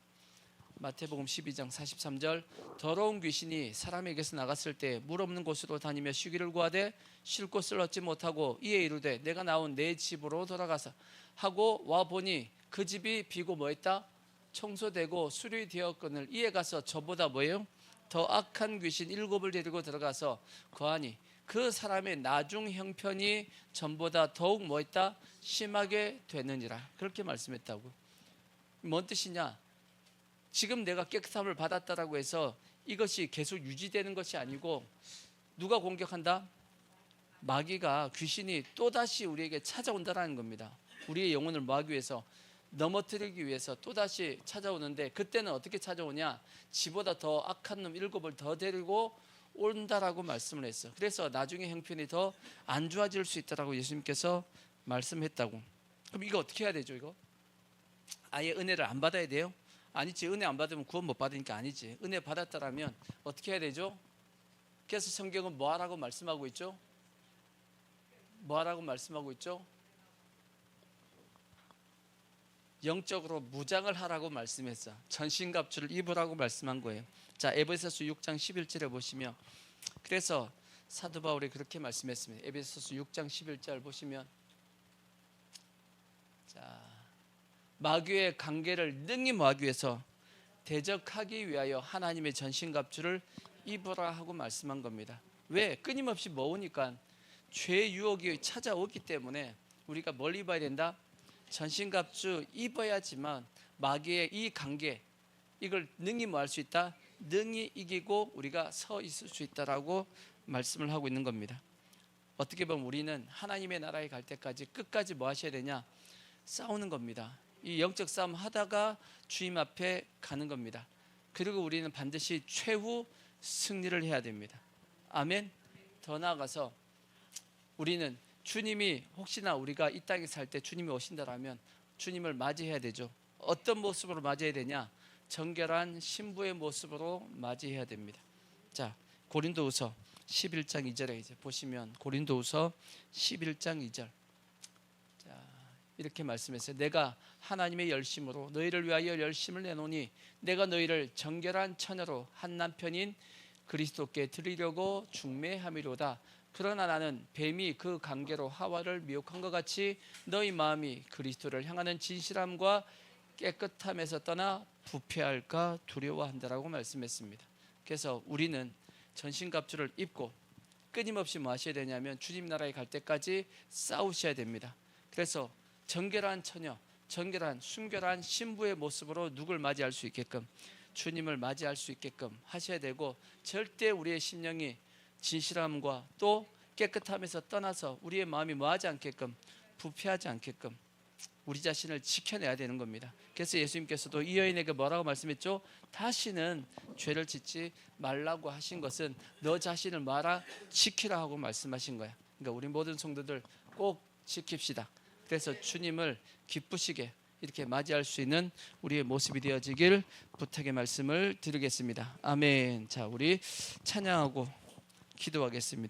마태복음 12장 43절, 더러운 귀신이 사람에게서 나갔을 때 물 없는 곳으로 다니며 쉬기를 구하되 쉴 곳을 얻지 못하고 이에 이르되 내가 나온 내 집으로 돌아가서 하고 와 보니 그 집이 비고 뭐했다? 청소되고 수리되었거늘 이에 가서 저보다 뭐예요? 더 악한 귀신 7을 데리고 들어가서 거하니 그 사람의 나중 형편이 전보다 더욱 뭐했다? 심하게 되느니라. 그렇게 말씀했다고. 뭔 뜻이냐? 지금 내가 깨끗함을 받았다라고 해서 이것이 계속 유지되는 것이 아니고 누가 공격한다? 마귀가, 귀신이 또다시 우리에게 찾아온다라는 겁니다. 우리의 영혼을 뭐하기 위해서? 넘어뜨리기 위해서 또다시 찾아오는데, 그때는 어떻게 찾아오냐? 지보다 더 악한 놈 7을 더 데리고 온다라고 말씀을 했어. 그래서 나중에 형편이 더 안 좋아질 수 있다라고 예수님께서 말씀했다고. 그럼 이거 어떻게 해야 되죠? 이거 아예 은혜를 안 받아야 돼요? 아니지. 은혜 안 받으면 구원 못 받으니까 아니지. 은혜 받았다라면 어떻게 해야 되죠? 그래서 성경은 뭐 하라고 말씀하고 있죠? 뭐 하라고 말씀하고 있죠? 영적으로 무장을 하라고 말씀했어. 전신갑주를 입으라고 말씀한 거예요. 자, 에베소서 6장 11절에 보시면, 그래서 사도 바울이 그렇게 말씀했습니다. 에베소서 6장 11절 보시면, 자, 마귀의 관계를 능히 뭐하기 위해서? 대적하기 위하여 하나님의 전신갑주를 입으라 하고 말씀한 겁니다. 왜? 끊임없이 모으니까 죄의 유혹이 찾아오기 때문에 우리가 뭘 입어야 된다? 전신갑주 입어야지만 마귀의 이 관계, 이걸 능히 뭐 할 수 있다? 능히 이기고 우리가 서 있을 수 있다라고 말씀을 하고 있는 겁니다. 어떻게 보면 우리는 하나님의 나라에 갈 때까지 끝까지 뭐 하셔야 되냐? 싸우는 겁니다. 이 영적 싸움 하다가 주님 앞에 가는 겁니다. 그리고 우리는 반드시 최후 승리를 해야 됩니다. 아멘. 더 나아가서 우리는 주님이, 혹시나 우리가 이 땅에 살 때 주님이 오신다라면 주님을 맞이해야 되죠. 어떤 모습으로 맞이해야 되냐? 정결한 신부의 모습으로 맞이해야 됩니다. 자, 고린도후서 11장 2절에 이제 보시면, 고린도후서 11장 2절, 자, 이렇게 말씀했어요. 내가 하나님의 열심으로 너희를 위하여 열심을 내노니 내가 너희를 정결한 처녀로 한 남편인 그리스도께 드리려고 중매함이로다. 그러나 나는 뱀이 그 관계로 하와를 미혹한 것 같이 너희 마음이 그리스도를 향하는 진실함과 깨끗함에서 떠나 부패할까 두려워한다라고 말씀했습니다. 그래서 우리는 전신갑주를 입고 끊임없이 뭐 하셔야 되냐면 주님 나라에 갈 때까지 싸우셔야 됩니다. 그래서 정결한 처녀, 정결한 순결한 신부의 모습으로 누굴 맞이할 수 있게끔, 주님을 맞이할 수 있게끔 하셔야 되고, 절대 우리의 심령이 진실함과 또 깨끗함에서 떠나서 우리의 마음이 뭐하지 않게끔, 부패하지 않게끔 우리 자신을 지켜내야 되는 겁니다. 그래서 예수님께서도 이 여인에게 뭐라고 말씀했죠? 다시는 죄를 짓지 말라고 하신 것은 너 자신을 뭐하라? 지키라 하고 말씀하신 거야. 그러니까 우리 모든 성도들 꼭 지킵시다. 그래서 주님을 기쁘시게 이렇게 맞이할 수 있는 우리의 모습이 되어지길 부탁의 말씀을 드리겠습니다. 아멘. 자, 우리 찬양하고 기도하겠습니다.